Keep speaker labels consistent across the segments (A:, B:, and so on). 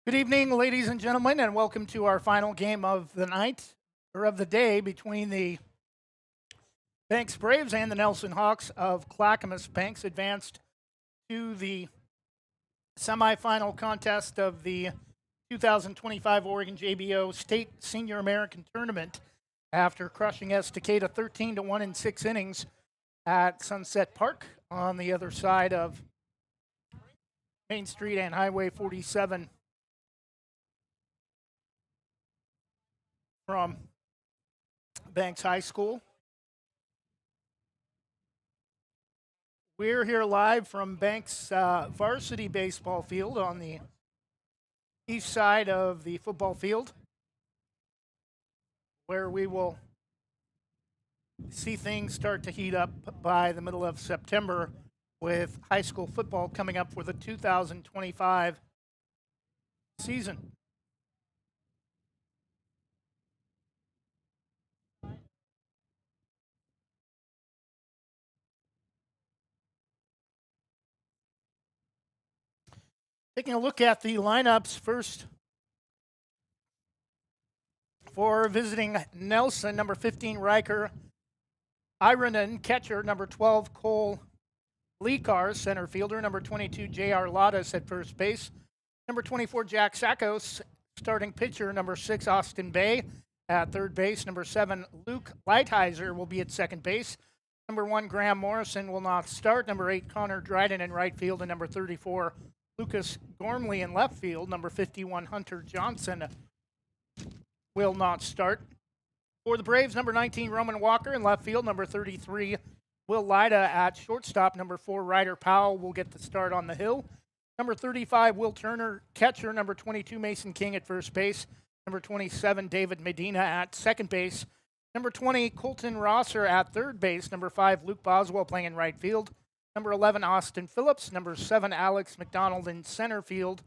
A: Good evening, ladies and gentlemen, and welcome to our final game of the night or of the day between the Banks Braves and the Nelson Hawks of Clackamas. Banks advanced to the semifinal contest of the 2025 Oregon JBO State Senior American Tournament after crushing Estacada 13-1 in 6 innings at Sunset Park on the other side of Main Street and Highway 47 from Banks High School. We're here live from Banks varsity baseball field on the east side of the football field, where we will see things start to heat up by the middle of September with high school football coming up for the 2025 season. Taking a look at the lineups first for visiting Nelson, number 15, Riker Ironen, catcher, number 12, Cole Lekar, center fielder, number 22, J.R. Ladas at first base, number 24, Jack Sakos, starting pitcher, number 6, Austin Bay at third base, number 7, Luke Lighthizer will be at second base, number 1, Graham Morrison will not start, number 8, Connor Dryden in right field, and number 34, Lucas Gormley in left field, number 51, Hunter Johnson will not start. For the Braves, number 19, Roman Walker in left field, number 33, Will Lida at shortstop, number 4, Ryder Powell will get the start on the hill, number 35, Will Turner, catcher, number 22, Mason King at first base, number 27, David Medina at second base, number 20, Colton Rosser at third base, number 5, Luke Boswell playing in right field, number 11, Austin Phillips, number 7, Alex McDonald in center field,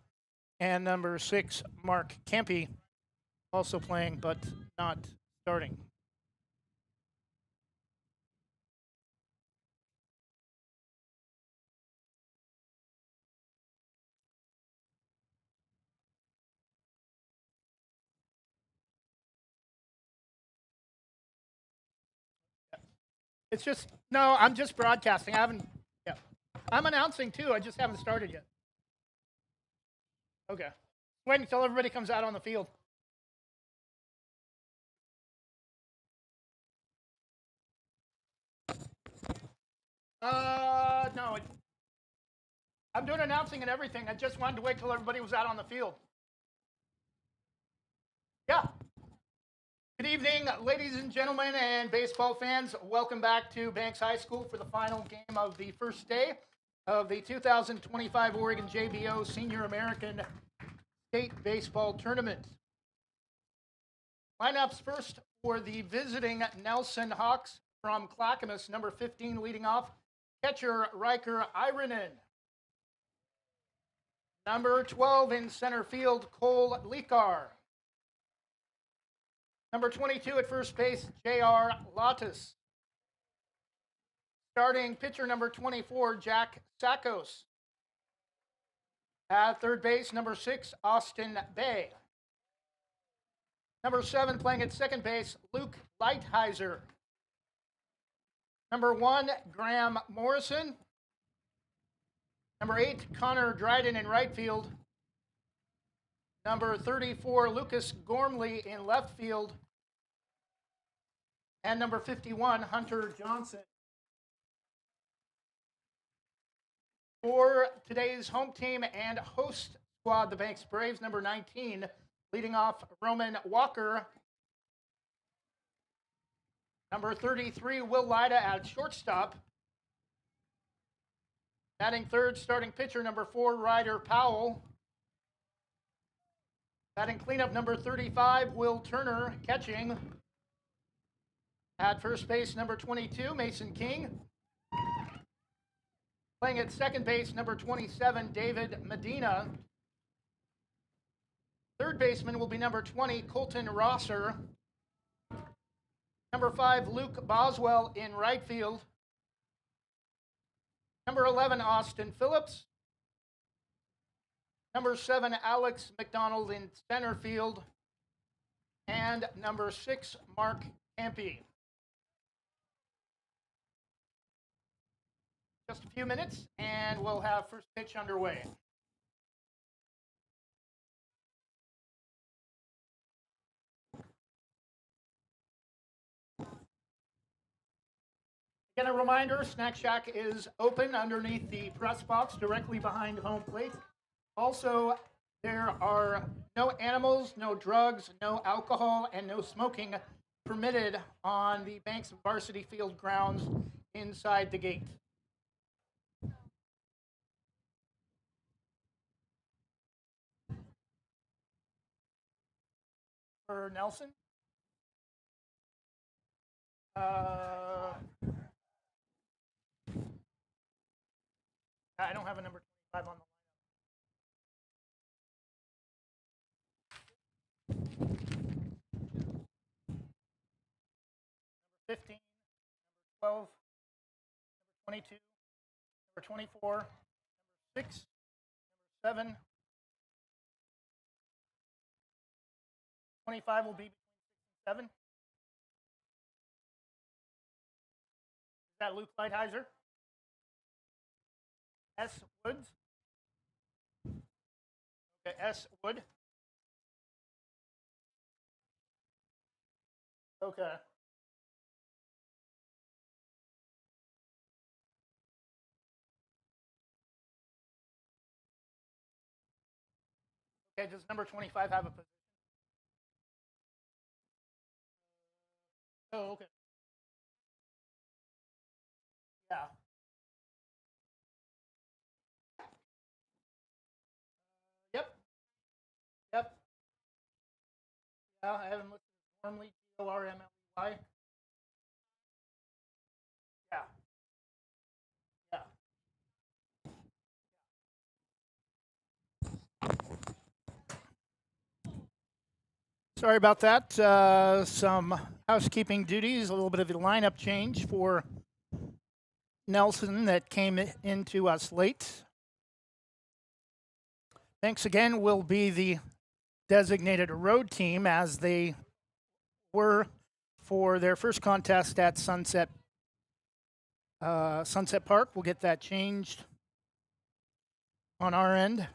A: and number 6, Mark Kempe also playing but not starting. It's just, no, I'm just broadcasting. I haven't, yeah. I'm announcing too. I just haven't started yet. Okay. Wait until everybody comes out on the field. No. I'm doing announcing and everything. I just wanted to wait till everybody was out on the field. Yeah. Good evening, ladies and gentlemen, and baseball fans. Welcome back to Banks High School for the final game of the first day of the 2025 Oregon JBO Senior American State Baseball Tournament. Lineups first for the visiting Nelson Hawks from Clackamas, number 15 leading off, catcher Riker Ironen. Number 12 in center field, Cole Lekar. Number 22 at first base, J.R. Latas. Starting pitcher number 24, Jack Sakos. At third base, number 6, Austin Bay. Number 7 playing at second base, Luke Lighthizer. Number 1, Graham Morrison. Number 8, Connor Dryden in right field. Number 34, Lucas Gormley in left field. And number 51, Hunter Johnson. For today's home team and host squad, the Banks Braves, number 19, leading off Roman Walker. Number 33, Will Lida at shortstop. Batting third, starting pitcher, number 4, Ryder Powell. Batting cleanup, number 35, Will Turner, catching. At first base, number 22, Mason King. Playing at second base, number 27, David Medina. Third baseman will be number 20, Colton Rosser. Number 5, Luke Boswell in right field. Number 11, Austin Phillips. Number 7, Alex McDonald in center field. And number 6, Mark Campy. Just a few minutes, and we'll have first pitch underway. Again, a reminder, Snack Shack is open underneath the press box directly behind home plate. Also, there are no animals, no drugs, no alcohol, and no smoking permitted on the Banks Varsity Field grounds inside the gate. For Nelson, I don't have a number 25 on the 15, 12, 22, number 24, number 6, number 7. 25 will be between 6 and 7. Is that Luke Lighthizer? S. Woods. Okay, S. Wood. Okay. Okay, does number 25 have a position? Oh, okay. Yeah. Yep. Yep. Yeah, I haven't looked at it normally. Gormley. Yeah. Yeah. Sorry about that. Some housekeeping duties, a little bit of a lineup change for Nelson that came into us late. Thanks again will be the designated road team as they were for their first contest at Sunset Park. We'll get that changed on our end.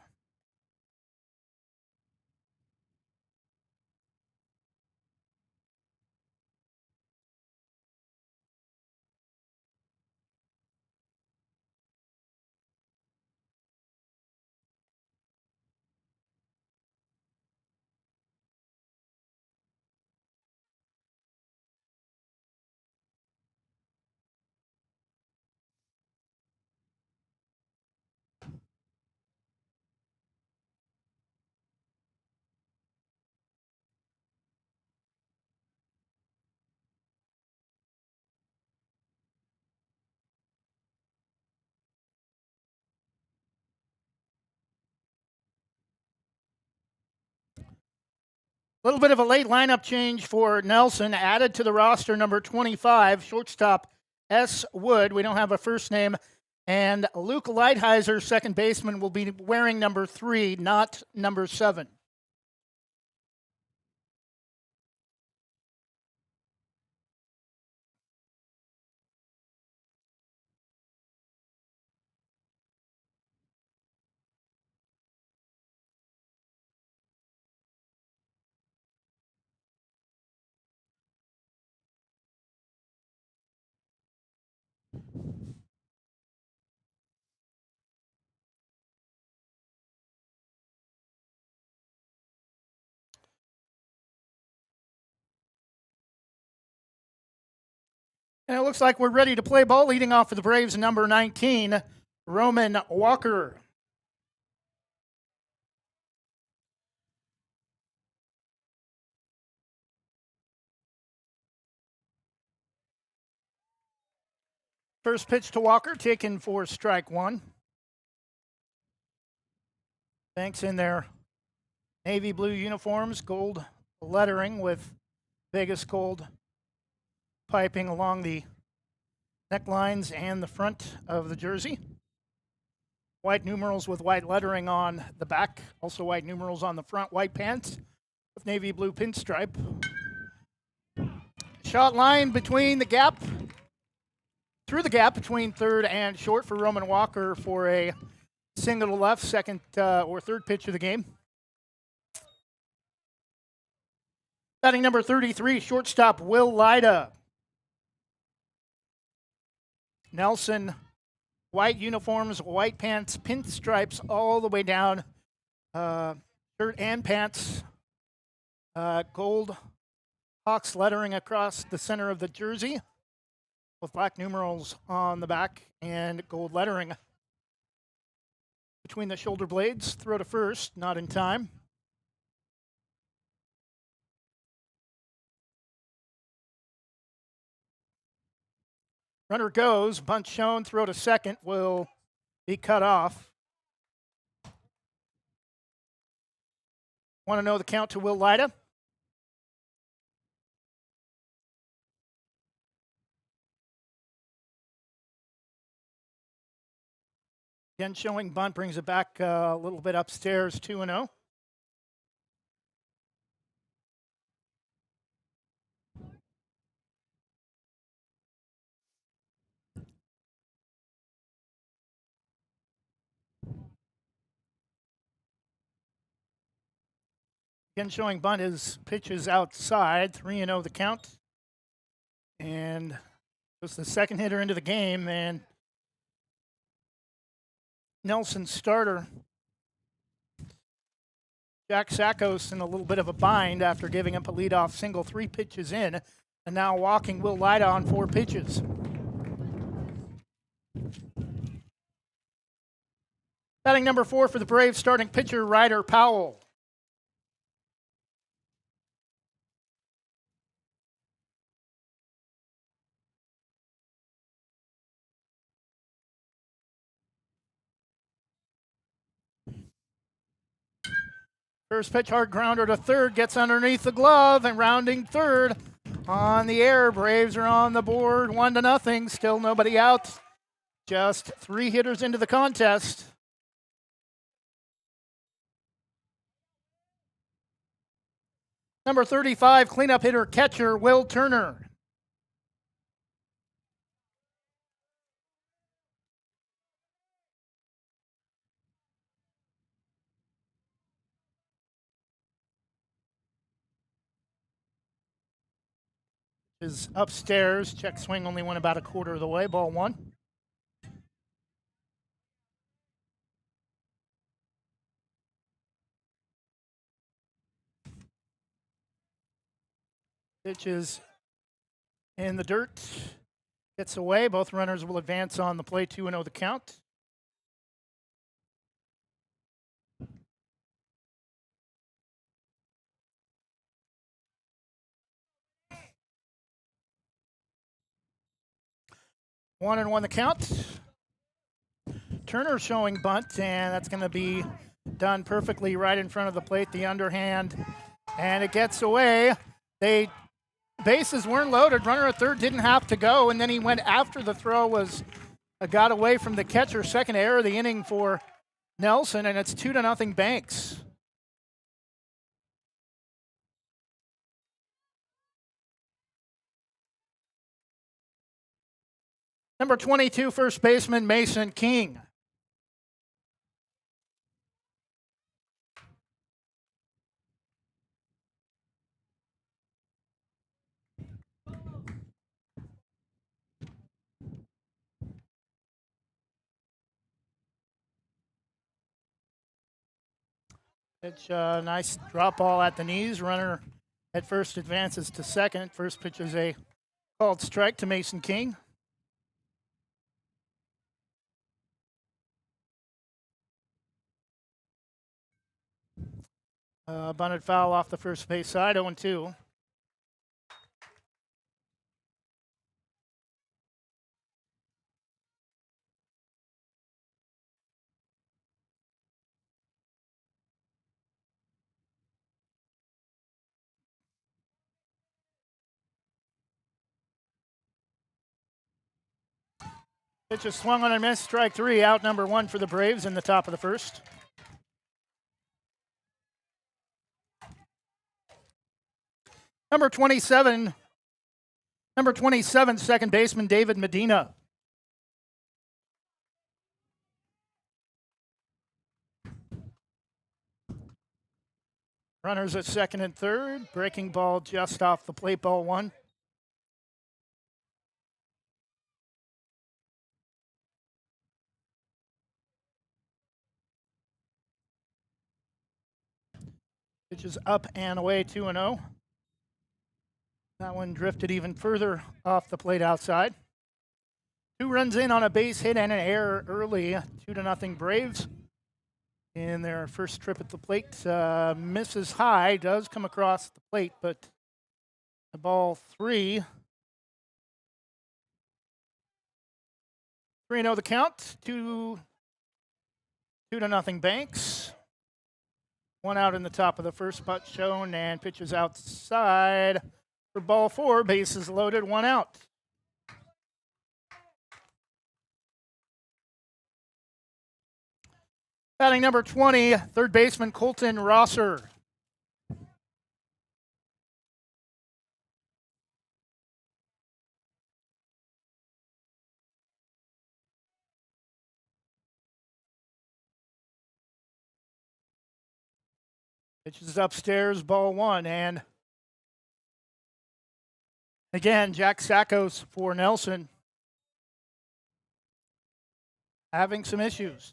A: A little bit of a late lineup change for Nelson. Added to the roster, number 25, shortstop S. Wood. We don't have a first name. And Luke Lighthizer, second baseman, will be wearing number 3, not number 7. And it looks like we're ready to play ball. Leading off for the Braves, number 19, Roman Walker. First pitch to Walker, taken for strike 1. Thanks in their navy blue uniforms, gold lettering with Vegas gold piping along the necklines and the front of the jersey. White numerals with white lettering on the back, also white numerals on the front, white pants with navy blue pinstripe. Shot line between the gap, through the gap between third and short for Roman Walker for a single to left, second or third pitch of the game. Batting number 33, shortstop Will Lyda. Nelson, white uniforms, white pants, pinstripes all the way down, shirt and pants, gold Hawks lettering across the center of the jersey with black numerals on the back and gold lettering between the shoulder blades. Throw to first, not in time. Runner goes, bunt shown, throw to second will be cut off. Want to know the count to Will Lyda? Again, showing bunt brings it back a little bit upstairs, 2-0. Again, showing bunt, his pitch is outside, 3-0 the count. And just the second hitter into the game, and Nelson's starter, Jack Sackos, in a little bit of a bind after giving up a leadoff single 3 pitches in, and now walking Will Lyda on 4 pitches. Batting number 4 for the Braves, starting pitcher Ryder Powell. First pitch, hard grounder to third, gets underneath the glove, and rounding third on the air. Braves are on the board, 1-0. Still nobody out. Just 3 hitters into the contest. Number 35, cleanup hitter catcher Will Turner. Is upstairs. Check swing only went about a quarter of the way. Ball 1. Pitch is in the dirt. Gets away. Both runners will advance on the play. 2-0 the count. One and 1 the count. Turner showing bunt, and that's going to be done perfectly right in front of the plate. The underhand, and it gets away. Bases weren't loaded. Runner at third didn't have to go, and then he went after the throw was got away from the catcher. Second error of the inning for Nelson, and it's 2-0 Banks. Number 22, first baseman Mason King. Pitch, nice drop ball at the knees. Runner at first advances to second. First pitch is a called strike to Mason King. Bunted foul off the first base side, 0-2. Pitch is swung on and missed. Strike three. Out number one for the Braves in the top of the first. Number 27, second baseman David Medina. Runners at second and third. Breaking ball just off the plate, ball one. Pitch is up and away, 2-0. That one drifted even further off the plate outside. 2 runs in on a base hit and an error early. 2-0 Braves in their first trip at the plate. Misses high, does come across the plate, but the ball 3. 3-0 the count. 2-0 Banks. 1 out in the top of the first, spot shown, and pitches outside for ball 4. Bases loaded, 1 out. Batting number 20, third baseman Colton Rosser. Pitches upstairs, ball 1, and again, Jack Sackos for Nelson. Having some issues.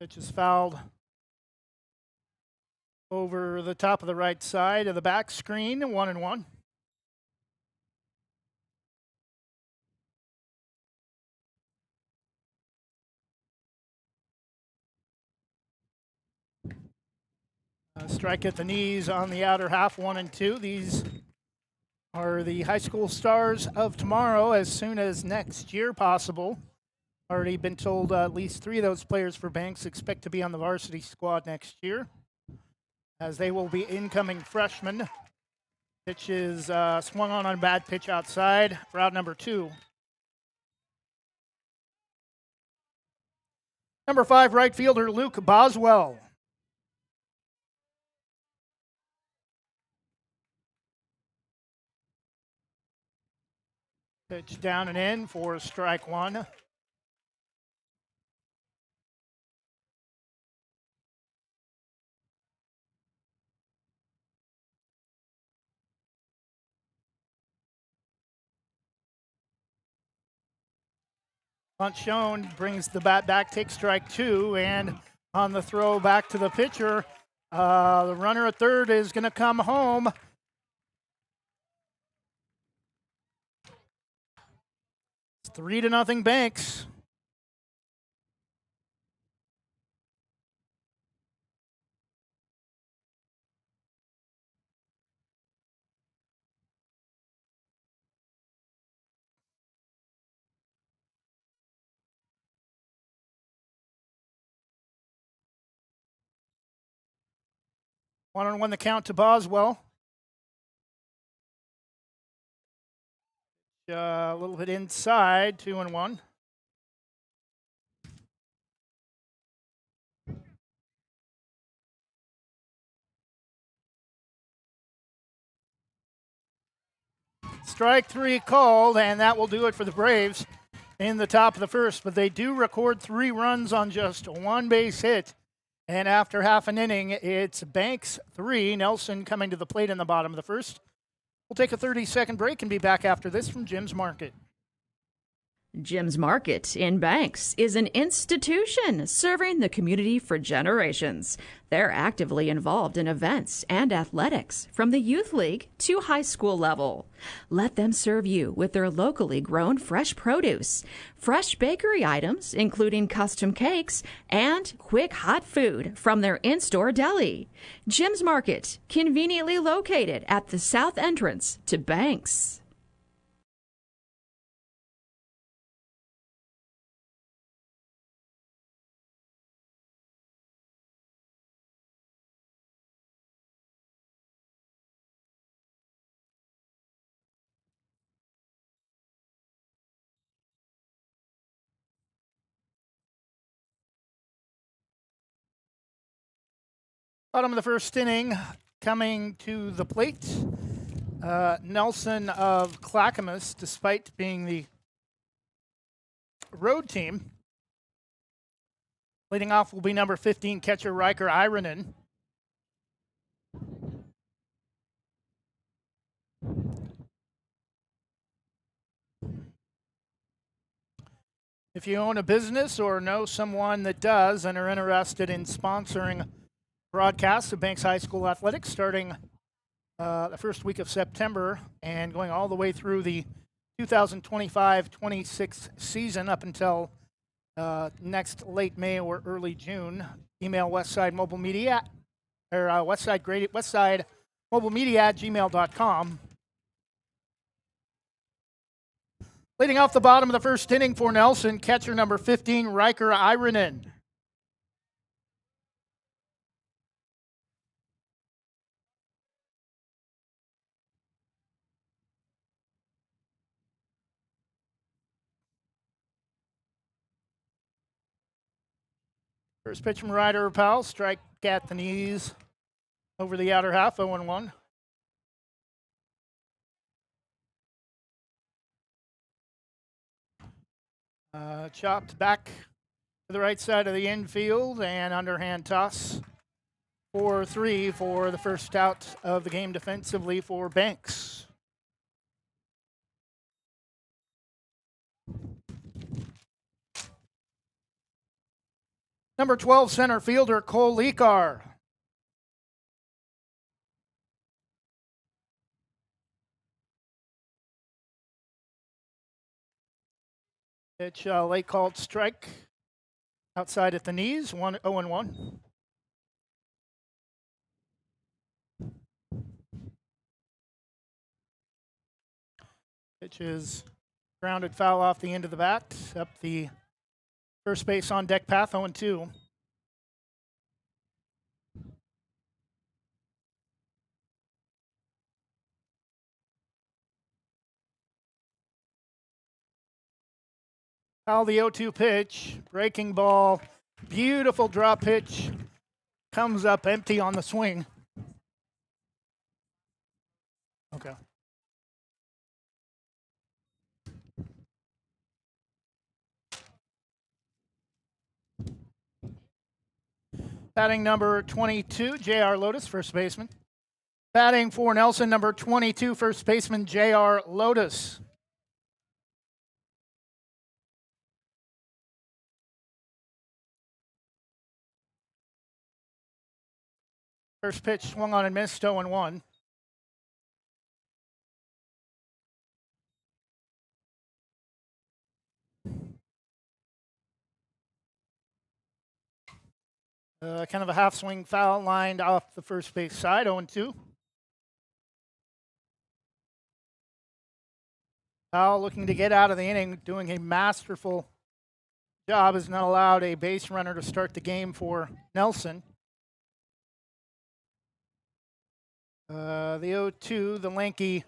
A: Pitch is fouled over the top of the right side of the back screen, 1-1. Strike at the knees on the outer half, 1-2. These are the high school stars of tomorrow as soon as next year possible. Already been told at least 3 of those players for Banks expect to be on the varsity squad next year, as they will be incoming freshmen. Pitch is swung on a bad pitch outside, route number 2. Number 5, right fielder Luke Boswell. Pitch down and in for strike 1. Bunt shown, brings the bat back, takes strike 2, and on the throw back to the pitcher, the runner at third is going to come home. It's 3-0 Banks. One on one the count to Boswell. A little bit inside, 2-1. Strike 3 called, and that will do it for the Braves in the top of the first. But they do record 3 runs on just 1 base hit. And after half an inning, it's Banks 3, Nelson coming to the plate in the bottom of the first. We'll take a 30-second break and be back after this from Jim's Market.
B: Jim's Market in Banks is an institution serving the community for generations. They're actively involved in events and athletics from the youth league to high school level. Let them serve you with their locally grown fresh produce, fresh bakery items, including custom cakes, and quick hot food from their in-store deli. Jim's Market, conveniently located at the south entrance to Banks.
A: Bottom of the first inning, coming to the plate, Nelson of Clackamas, despite being the road team. Leading off will be number 15 catcher Riker Ironen. If you own a business or know someone that does and are interested in sponsoring broadcasts of Banks High School athletics starting the first week of September and going all the way through the 2025-26 season up until next late May or early June, email Westside Mobile Media or Westside Mobile Media at gmail.com. Leading off the bottom of the first inning for Nelson, catcher number 15, Riker Ironen. First pitch from Ryder Powell, strike at the knees over the outer half, 0-1. Chopped back to the right side of the infield and underhand toss. 4-3 for the first out of the game defensively for Banks. Number 12 center fielder Cole Lekar. Pitch late called strike outside at the knees, 0-1. Pitch is grounded foul off the end of the bat, up the first base on deck path, 0-2. Foul the 0-2 pitch, breaking ball, beautiful drop pitch, comes up empty on the swing. Okay. Batting number 22, J.R. Lotus, first baseman. Batting for Nelson, number 22, first baseman J.R. Lotus. First pitch swung on and missed, 0-1. Kind of a half swing foul lined off the first base side, 0-2. Foul looking to get out of the inning, doing a masterful job, has not allowed a base runner to start the game for Nelson. The 0-2, the lanky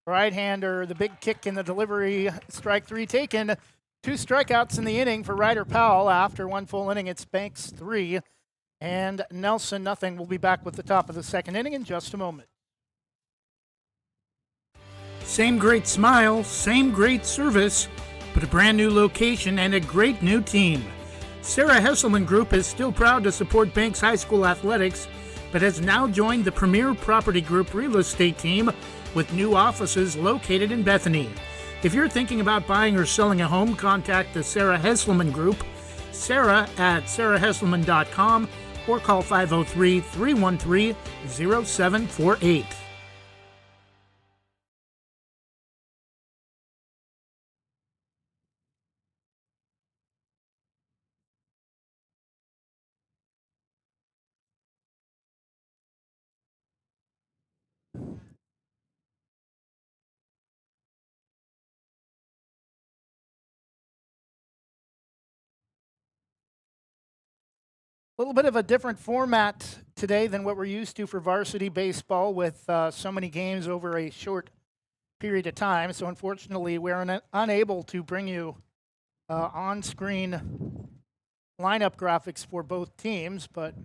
A: right-hander, the big kick in the delivery, strike three taken. 2 strikeouts in the inning for Ryder Powell. After 1 full inning, it's Banks 3 and Nelson nothing. We'll be back with the top of the second inning in just a moment.
C: Same great smile, same great service, but a brand new location and a great new team. Sarah Hesselman Group is still proud to support Banks High School athletics, but has now joined the Premier Property Group real estate team with new offices located in Bethany. If you're thinking about buying or selling a home, contact the Sarah Hesselman Group, Sarah at sarahhesselman.com, or call 503-313-0748.
A: A little bit of a different format today than what we're used to for varsity baseball, with so many games over a short period of time. So unfortunately, we're unable to bring you on-screen lineup graphics for both teams, but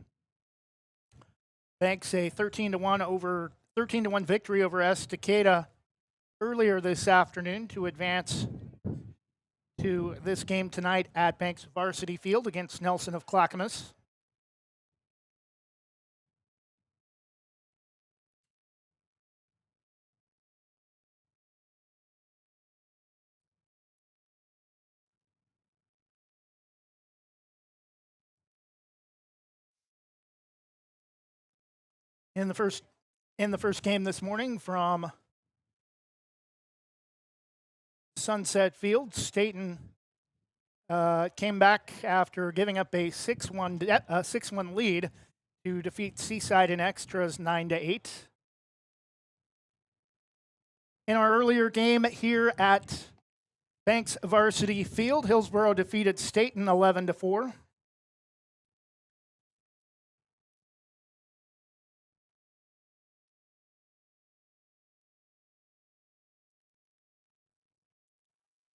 A: Banks a 13-1 victory over Estacada earlier this afternoon to advance to this game tonight at Banks Varsity Field against Nelson of Clackamas. In the first game this morning from Sunset Field, Staten came back after giving up a 6-1 lead to defeat Seaside in extras 9-8. In our earlier game here at Banks Varsity Field, Hillsborough defeated Staten 11-4.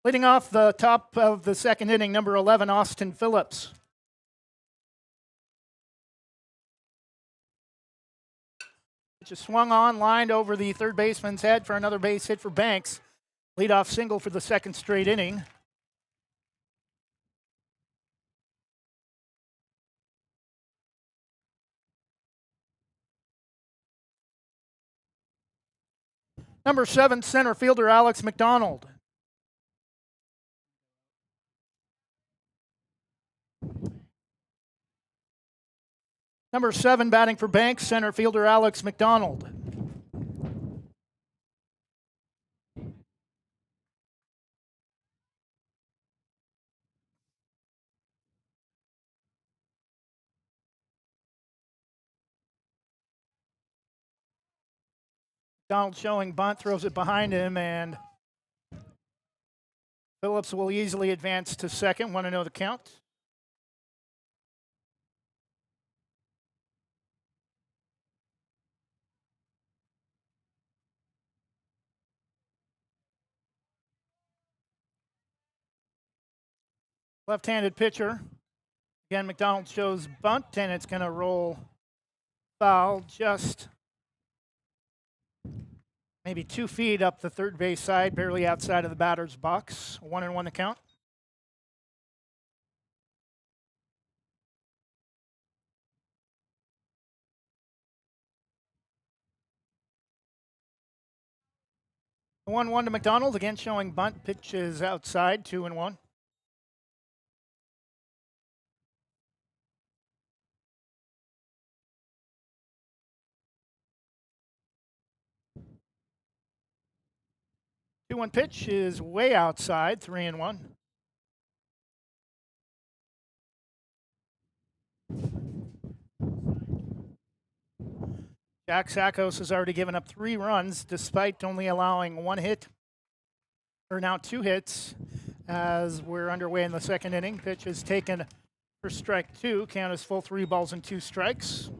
A: Leading off the top of the second inning, number 11, Austin Phillips. Just swung on, lined over the third baseman's head for another base hit for Banks. Leadoff single for the second straight inning. Number 7, center fielder Alex McDonald. Number 7, batting for Banks, center fielder Alex McDonald. McDonald showing bunt, throws it behind him, and Phillips will easily advance to second. 1-0 the count. Left-handed pitcher. Again, McDonald shows bunt, and it's going to roll foul just maybe 2 feet up the third base side, barely outside of the batter's box. 1-1 the count. The 1-1 to McDonald, again showing bunt, pitch is outside, 2-1. The 2-1 pitch is way outside, 3-1. Jack Sackos has already given up 3 runs despite only allowing 1 hit, or now 2 hits, as we're underway in the second inning. Pitch is taken for strike 2. Count is full, 3 balls and 2 strikes.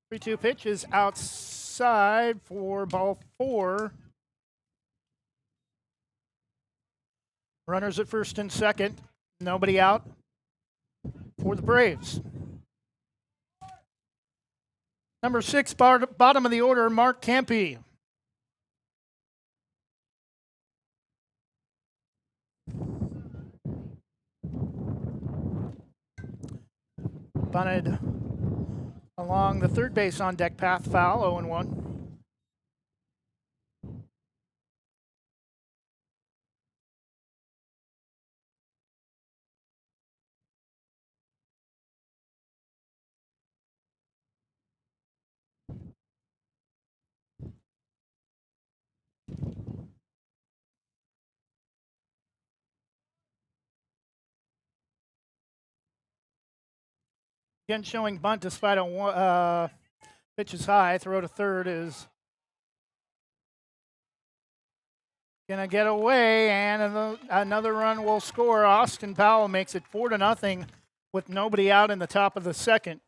A: The 3-2 pitch is outside for ball 4. Runners at first and second. Nobody out for the Braves. Number 6, bottom of the order, Mark Kempe. Bunted along the third base on deck path, foul, 0-1. Again, showing bunt despite a pitch is high. Throw to third is going to get away, and another run will score. Austin Powell makes it 4-0 with nobody out in the top of the second.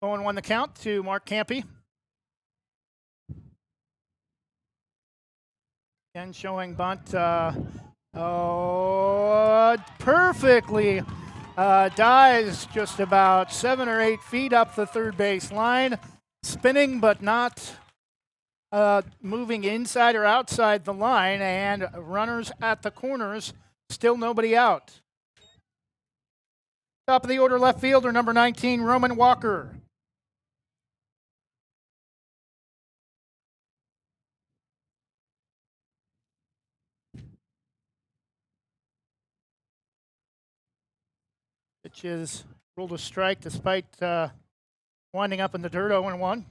A: 0-1 the count to Mark Campy. Again, showing bunt. Perfectly dives just about 7 or 8 feet up the third base line, spinning but not moving inside or outside the line, and runners at the corners, still nobody out. Top of the order, left fielder, number 19, Roman Walker. Pitch is ruled a strike despite winding up in the dirt, 0-1.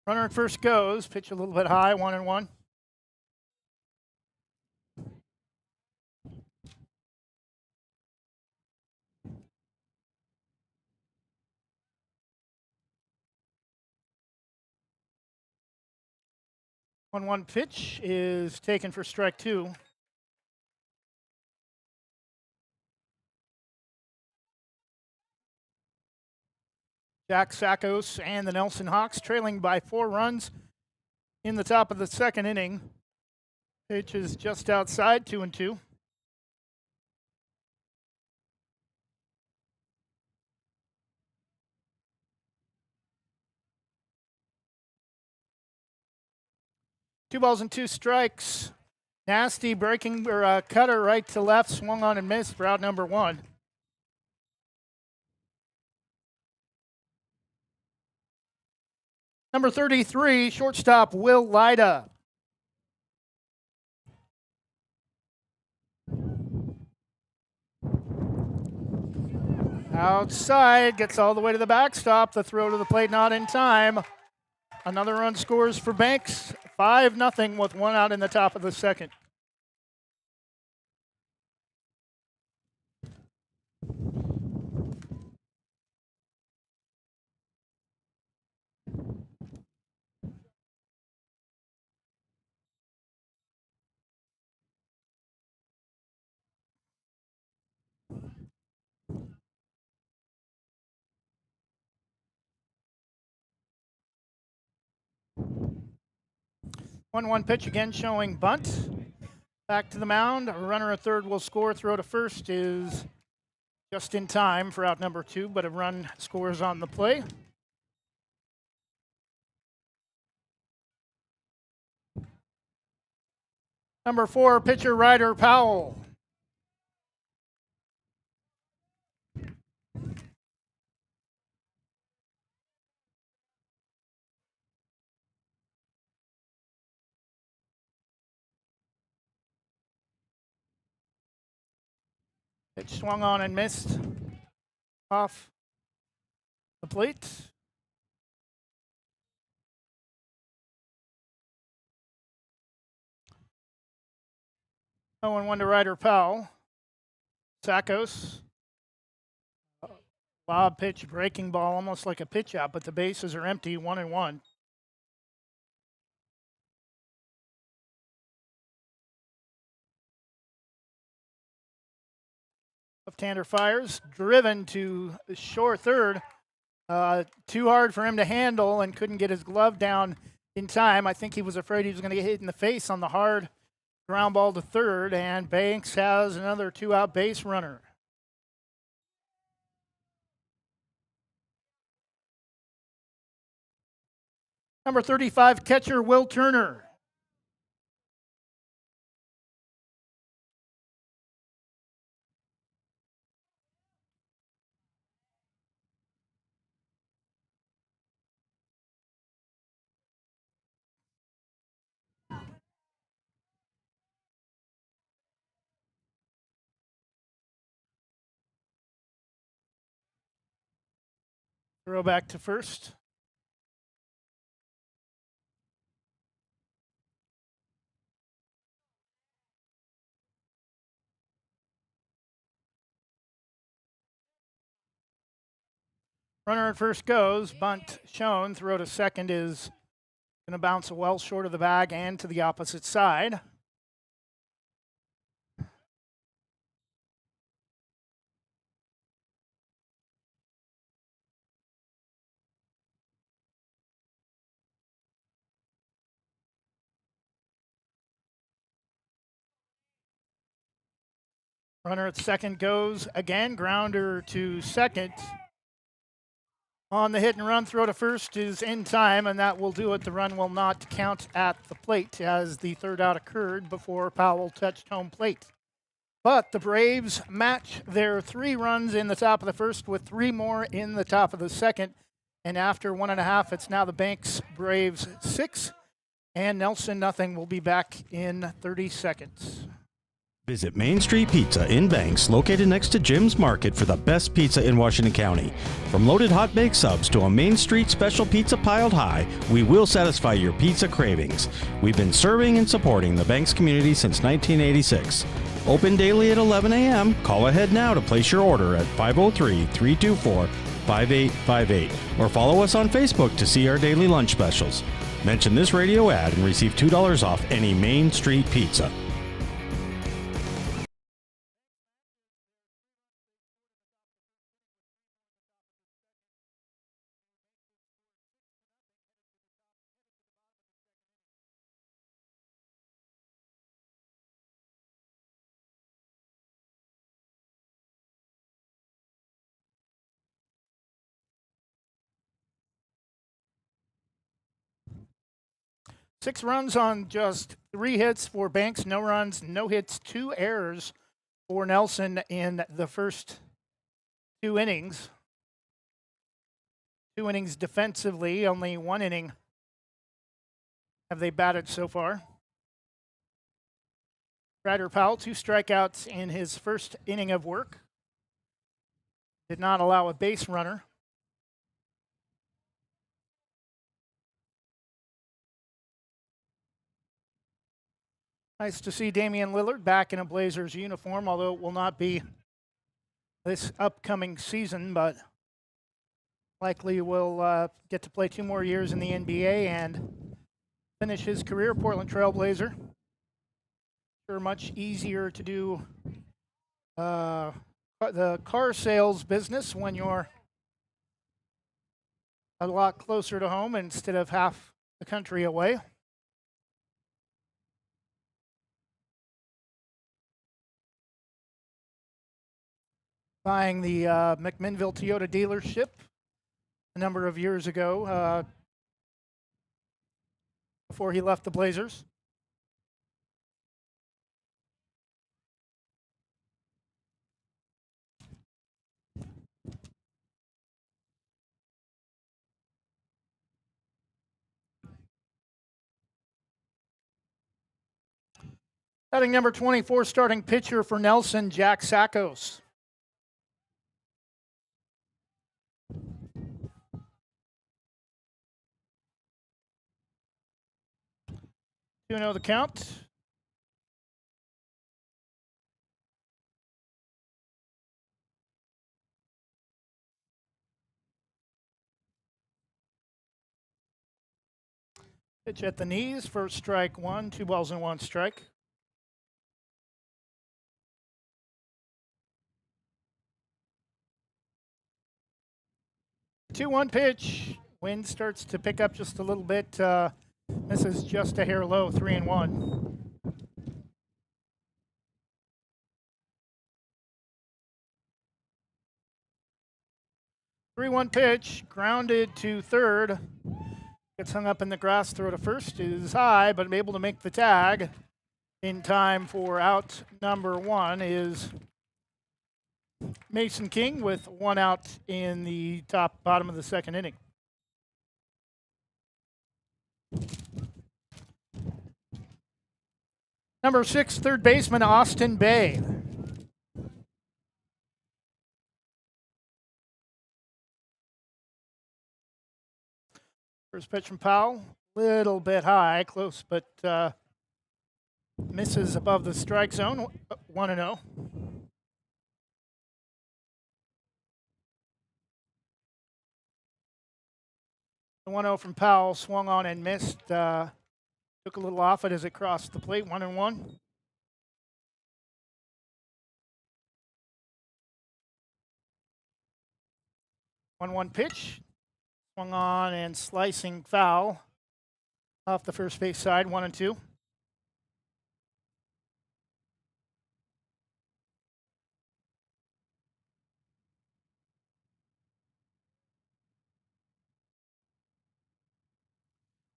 A: Runner at first goes, pitch a little bit high, 1-1. One pitch is taken for strike 2. Jack Sackos and the Nelson Hawks trailing by 4 runs in the top of the second inning. Pitch is just outside, 2-2. Two balls and 2 strikes. Nasty breaking or cutter right to left, swung on and missed for out number 1. Number 33, shortstop Will Lyda. Outside, gets all the way to the backstop. The throw to the plate not in time. Another run scores for Banks, 5-0 with 1 out in the top of the second. One pitch again showing bunt. Back to the mound. A runner at third will score. Throw to first is just in time for out number 2, but a run scores on the play. Number 4, pitcher Ryder Powell. Pitch swung on and missed off the plate. Oh, and 1 to Ryder Powell. Sackos. Lob pitch, breaking ball, almost like a pitch out, but the bases are empty, 1-1. Left-hander fires, driven to short third. Too hard for him to handle and couldn't get his glove down in time. I think he was afraid he was going to get hit in the face on the hard ground ball to third, and Banks has another 2-out base runner. Number 35, catcher Will Turner. Throw back to first. Runner at first goes. Bunt shown. Throw to second is going to bounce well short of the bag and to the opposite side. Runner at second goes again. Grounder to second. On the hit and run, throw to first is in time, and that will do it. The run will not count at the plate as the third out occurred before Powell touched home plate. But the Braves match their 3 runs in the top of the first with 3 more in the top of the second. And after 1.5, it's now the Banks Braves 6 and Nelson nothing. Will be back in 30 seconds.
D: Visit Main Street Pizza in Banks, located next to Jim's Market, for the best pizza in Washington County. From loaded hot baked subs to a Main Street special pizza piled high, we will satisfy your pizza cravings. We've been serving and supporting the Banks community since 1986. Open daily at 11 a.m. Call ahead now to place your order at 503-324-5858 or follow us on Facebook to see our daily lunch specials. Mention this radio ad and receive $2 off any Main Street pizza.
A: Six runs on just 3 hits for Banks, no runs, no hits, 2 errors for Nelson in the first 2 innings. 2 innings defensively, only 1 inning have they batted so far. Ryder Powell, 2 strikeouts in his first inning of work. Did not allow a base runner. Nice to see Damian Lillard back in a Blazers uniform, although it will not be this upcoming season, but likely will get to play 2 more years in the NBA and finish his career Portland Trail Blazer. Sure, much easier to do the car sales business when you're a lot closer to home instead of half the country away. Buying the McMinnville Toyota dealership a number of years ago before he left the Blazers. Batting number 24, starting pitcher for Nelson, Jack Sackos. 2-0 the count. Pitch at the knees, first strike 1, 2 balls and 1 strike. The 2-1 pitch. Wind starts to pick up just a little bit. This is just a hair low, 3-1. Three-one pitch, grounded to third. Gets hung up in the grass, throw to first is high, but able to make the tag in time for out number 1 is Mason King with 1 out in the bottom of the second inning. Number 6, third baseman Austin Bay. First pitch from Powell, little bit high, close, but misses above the strike zone, 1-0. The 1-0 from Powell swung on and missed. Took a little off it as it crossed the plate. 1-1. 1-1 pitch. Swung on and slicing foul off the first base side. 1-2.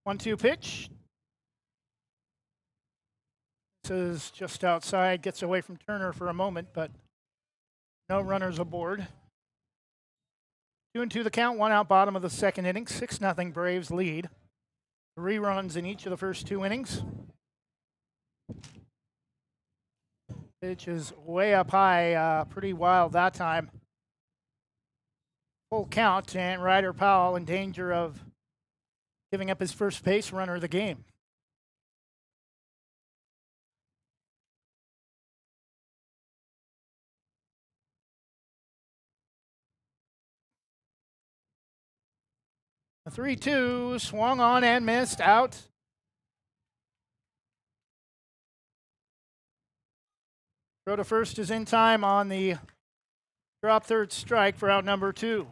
A: One-two pitch. This is just outside. Gets away from Turner for a moment, but no runners aboard. 2-2 the count. One out, bottom of the second inning. 6-0 Braves lead. 3 runs in each of the first 2 innings. Pitch is way up high, pretty wild that time. Full count, and Ryder Powell in danger of giving up his first base runner of the game. A 3-2 swung on and missed, out. Throw to first is in time on the drop third strike for out number 2.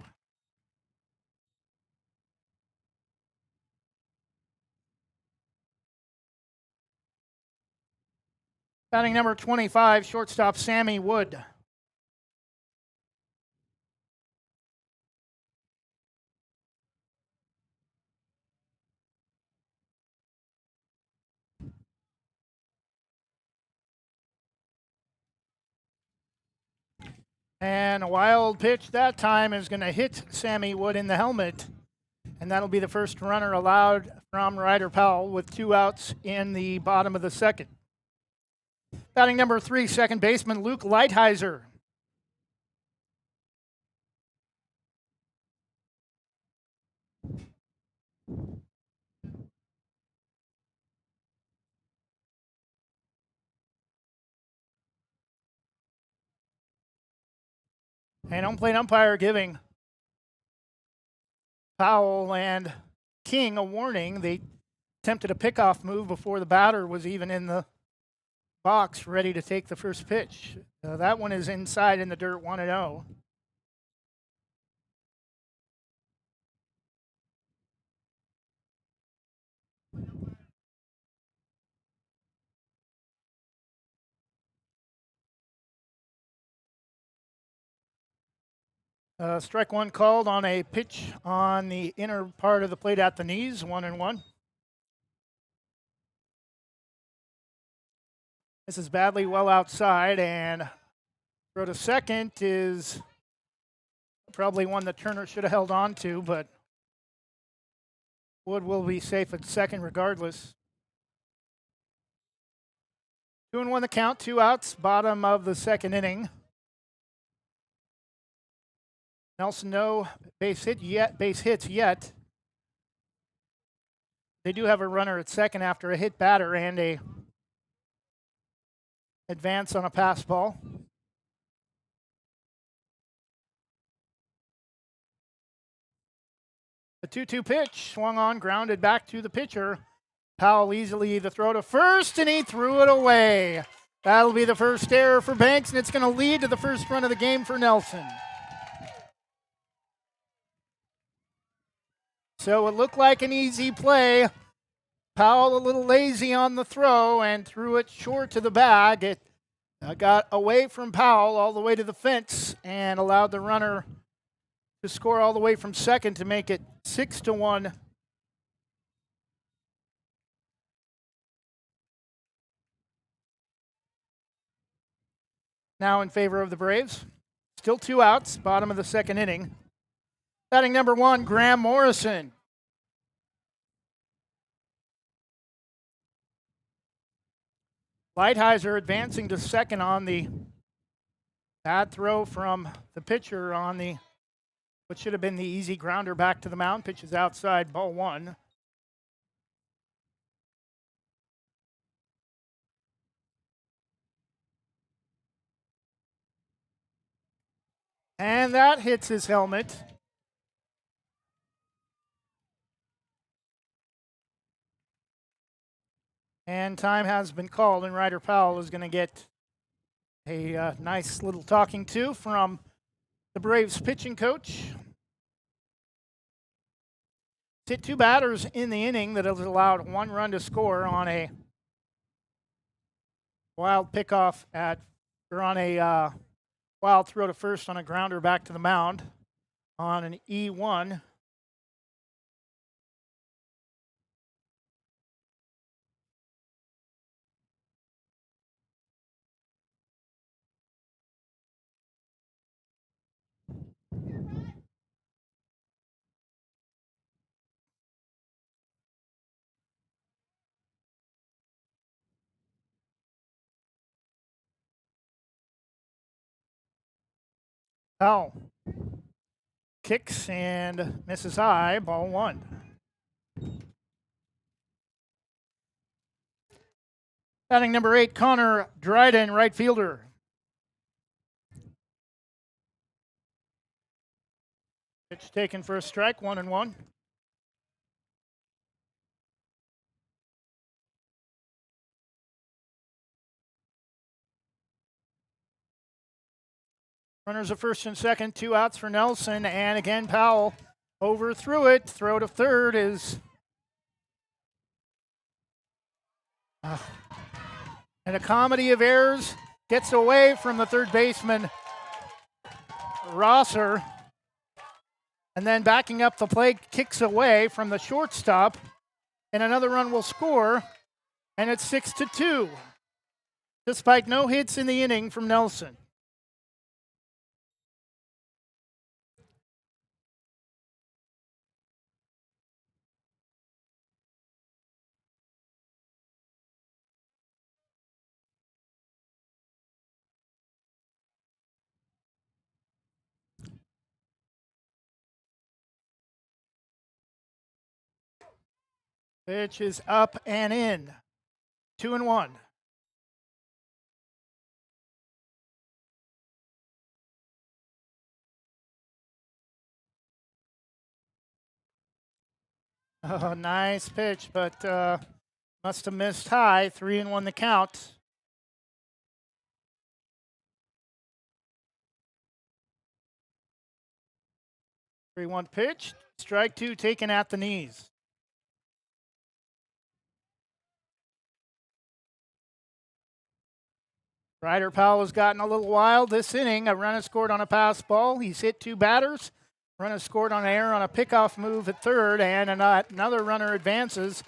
A: Batting number 25, shortstop Sammy Wood. And a wild pitch that time is going to hit Sammy Wood in the helmet. And that'll be the first runner allowed from Ryder Powell with 2 outs in the bottom of the second. Batting number 3, second baseman Luke Lighthizer. And home plate umpire giving Powell and King a warning. They attempted a pickoff move before the batter was even in the box ready to take the first pitch. That one is inside in the dirt, 1-0. Strike one called on a pitch on the inner part of the plate at the knees, 1-1. This is badly well outside, and throw to second is probably one that Turner should have held on to, but Wood will be safe at second regardless. 2-1 the count, 2 outs, bottom of the second inning. Nelson, no base hits yet. They do have a runner at second after a hit batter and a advance on a pass ball. The 2-2 pitch swung on, grounded back to the pitcher. Powell easily the throw to first, and he threw it away. That'll be the first error for Banks, and it's going to lead to the first run of the game for Nelson. So it looked like an easy play. Powell a little lazy on the throw and threw it short to the bag. It got away from Powell all the way to the fence and allowed the runner to score all the way from second to make it 6-1. Now in favor of the Braves. Still 2 outs, bottom of the second inning. Batting number 1, Graham Morrison. Lighthizer advancing to second on the bad throw from the pitcher on the what should have been the easy grounder back to the mound. Pitches outside, ball 1. And that hits his helmet. And time has been called, and Ryder Powell is going to get a nice little talking to from the Braves pitching coach. Hit 2 batters in the inning that has allowed 1 run to score on a wild pickoff on a wild throw to first on a grounder back to the mound on an E1. Powell kicks and misses high, ball 1. Batting number 8, Connor Dryden, right fielder. Pitch taken for a strike, 1-1. Runners at first and second, 2 outs for Nelson, and again Powell overthrew it. Throw to third is and a comedy of errors. Gets away from the third baseman Rosser, and then backing up the plate, kicks away from the shortstop, and another run will score, and it's 6-2, despite no hits in the inning from Nelson. Pitch is up and in, 2-1. Oh, nice pitch, but must have missed high. 3-1 the count. Three-one pitch. Strike 2 taken at the knees. Ryder Powell has gotten a little wild this inning. A run is scored on a pass ball. He's hit 2 batters. Run is scored on air on a pickoff move at third, and another runner advances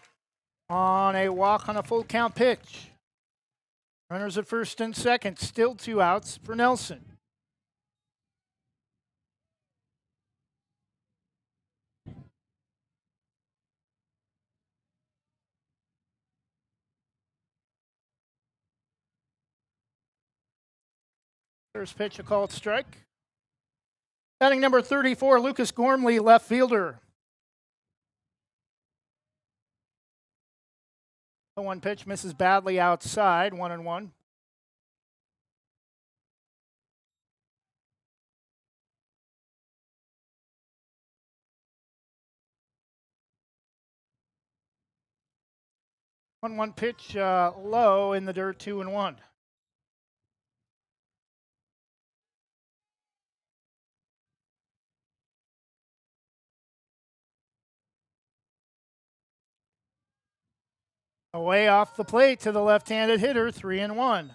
A: on a walk on a full count pitch. Runners at first and second, still 2 outs for Nelson. First pitch, a called strike. Batting number 34, Lucas Gormley, left fielder. The 1 pitch misses badly outside, 1-1. One pitch low in the dirt, 2-1. Away off the plate to the left-handed hitter, 3-1.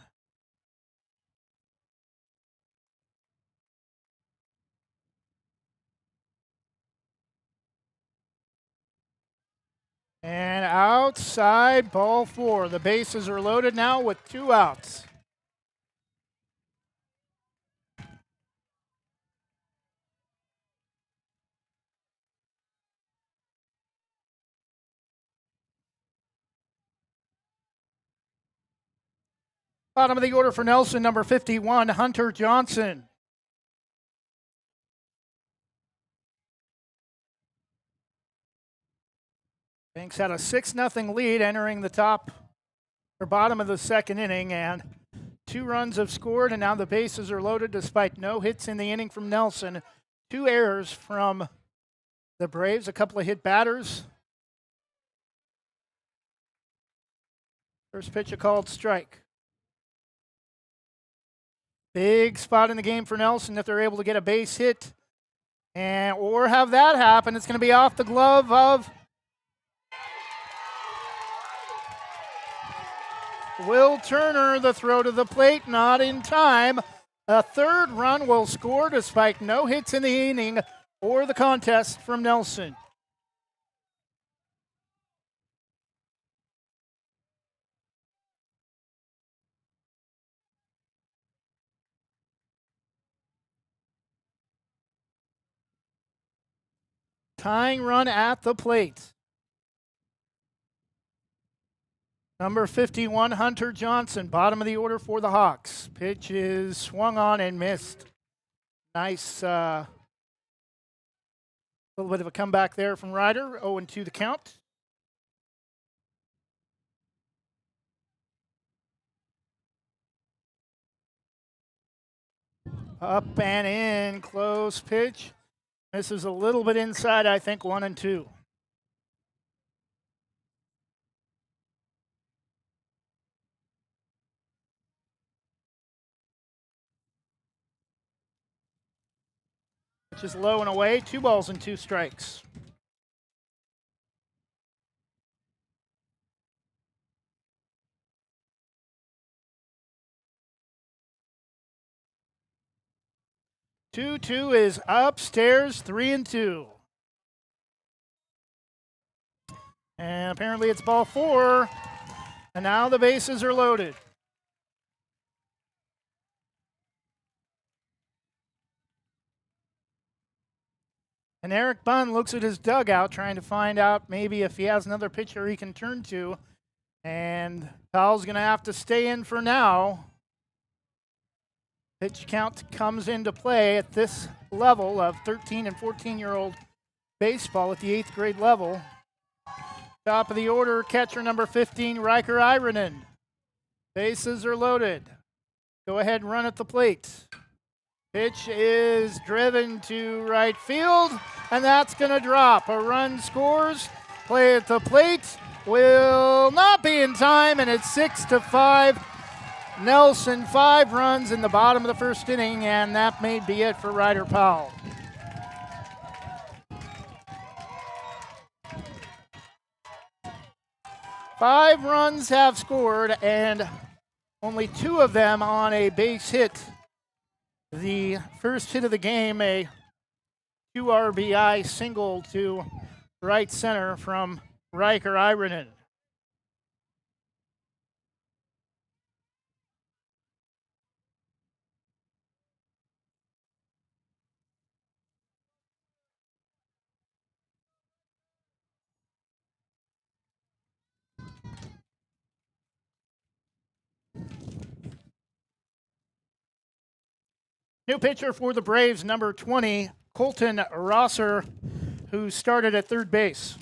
A: And outside, ball 4. The bases are loaded now with 2 outs. Bottom of the order for Nelson, number 51, Hunter Johnson. Banks had a 6-0 lead entering the top or bottom of the second inning, and 2 runs have scored, and now the bases are loaded despite no hits in the inning from Nelson. 2 errors from the Braves, a couple of hit batters. First pitch a called strike. Big spot in the game for Nelson if they're able to get a base hit and or have that happen. It's going to be off the glove of Will Turner. The throw to the plate, not in time. A third run will score despite no hits in the inning or the contest from Nelson. Tying run at the plate. Number 51, Hunter Johnson, bottom of the order for the Hawks. Pitch is swung on and missed. Nice little bit of a comeback there from Ryder. 0-2 the count. Up and in, close pitch. Misses a little bit inside, I think, 1-2. Pitch is low and away, 2 balls and 2 strikes. Two is upstairs, 3-2. And apparently it's ball 4. And now the bases are loaded. And Eric Bunn looks at his dugout trying to find out maybe if he has another pitcher he can turn to. And Powell's going to have to stay in for now. Pitch count comes into play at this level of 13 and 14-year-old baseball at the 8th grade level. Top of the order, catcher number 15, Riker Ironen. Bases are loaded. Go ahead and run at the plate. Pitch is driven to right field, and that's going to drop. A run scores. Play at the plate will not be in time, and it's 6-5. Nelson, 5 runs in the bottom of the first inning, and that may be it for Ryder Powell. Five runs have scored, and only 2 of them on a base hit. The first hit of the game, a 2 RBI single to right center from Riker Ironen. New pitcher for the Braves, number 20, Colton Rosser, who started at third base.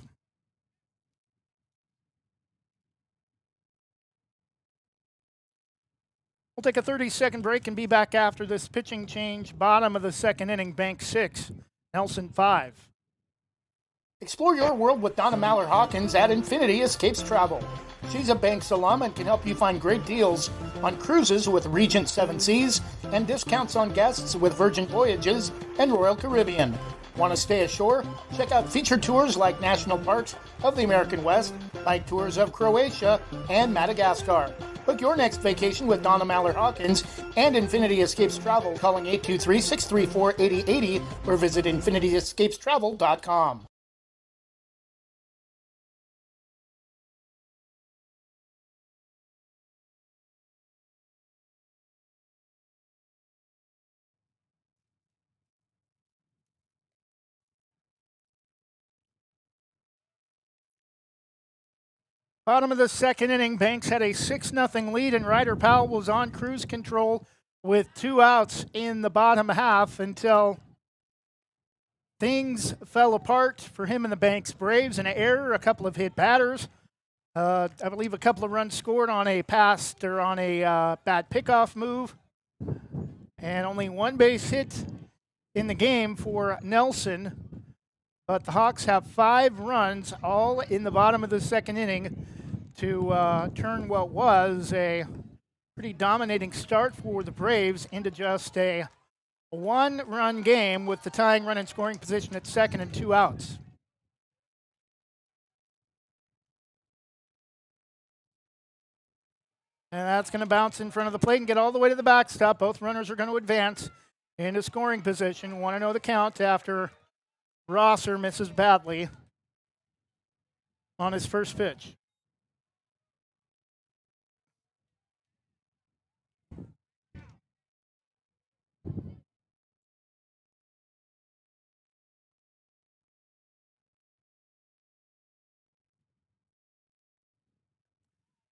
A: We'll take a 30-second break and be back after this pitching change. Bottom of the second inning, Bank 6, Nelson 5. Explore your world with Donna Mallard Hawkins at Infinity Escapes Travel. She's a Banks alum and can help you find great deals on cruises with Regent 7 Seas and discounts on guests with Virgin Voyages and Royal Caribbean. Want to stay ashore? Check out featured tours like National Parks of the American West, like tours of Croatia and Madagascar. Book your next vacation with Donna Mallard Hawkins and Infinity Escapes Travel, calling 823-634-8080 or visit infinityescapestravel.com. Bottom of the second inning, Banks had a 6-0 lead, and Ryder Powell was on cruise control with 2 outs in the bottom half until things fell apart for him and the Banks Braves. An error, a couple of hit batters. I believe a couple of runs scored on a pass or on a bad pickoff move. And only 1 base hit in the game for Nelson. But the Hawks have 5 runs, all in the bottom of the second inning, to turn what was a pretty dominating start for the Braves into just a one-run game with the tying run in scoring position at second and 2 outs. And that's going to bounce in front of the plate and get all the way to the backstop. Both runners are going to advance into scoring position. Want to know the count after Rosser misses badly on his first pitch.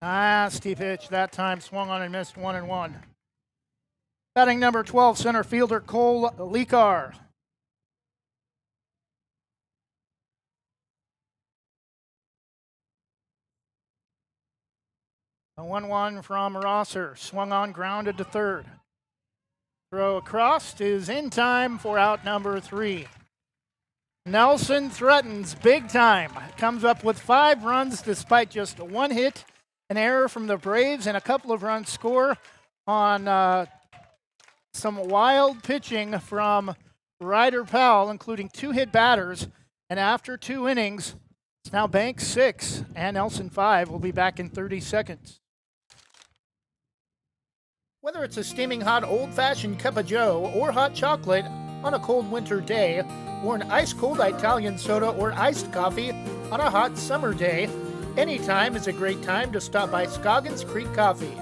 A: Nasty pitch that time, swung on and missed 1-1. Batting number 12, center fielder Cole Lekar. A 1-1 from Rosser, swung on, grounded to third. Throw across is in time for out number 3. Nelson threatens big time. Comes up with 5 runs despite just 1 hit, an error from the Braves, and a couple of runs score on some wild pitching from Ryder Powell, including 2 hit batters. And after 2 innings, it's now Banks 6 and Nelson 5. We'll be back in 30 seconds. Whether it's a steaming hot old-fashioned cup of joe or hot chocolate on a cold winter day, or an ice-cold Italian soda or iced coffee on a hot summer day, anytime is a great time to stop by Scoggins Creek Coffee.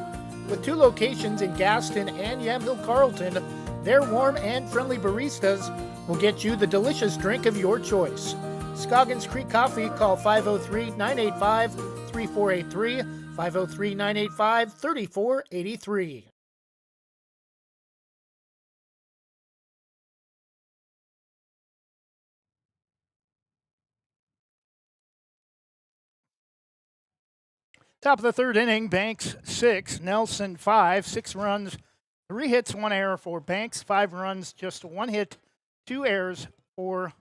A: With 2 locations in Gaston and Yamhill Carlton, their warm and friendly baristas will get you the delicious drink of your choice. Scoggins Creek Coffee, call 503-985-3483, 503-985-3483. Top of the 3rd inning, Banks 6, Nelson 5, 6 runs, 3 hits, 1 error for Banks, 5 runs, just 1 hit, 2 errors for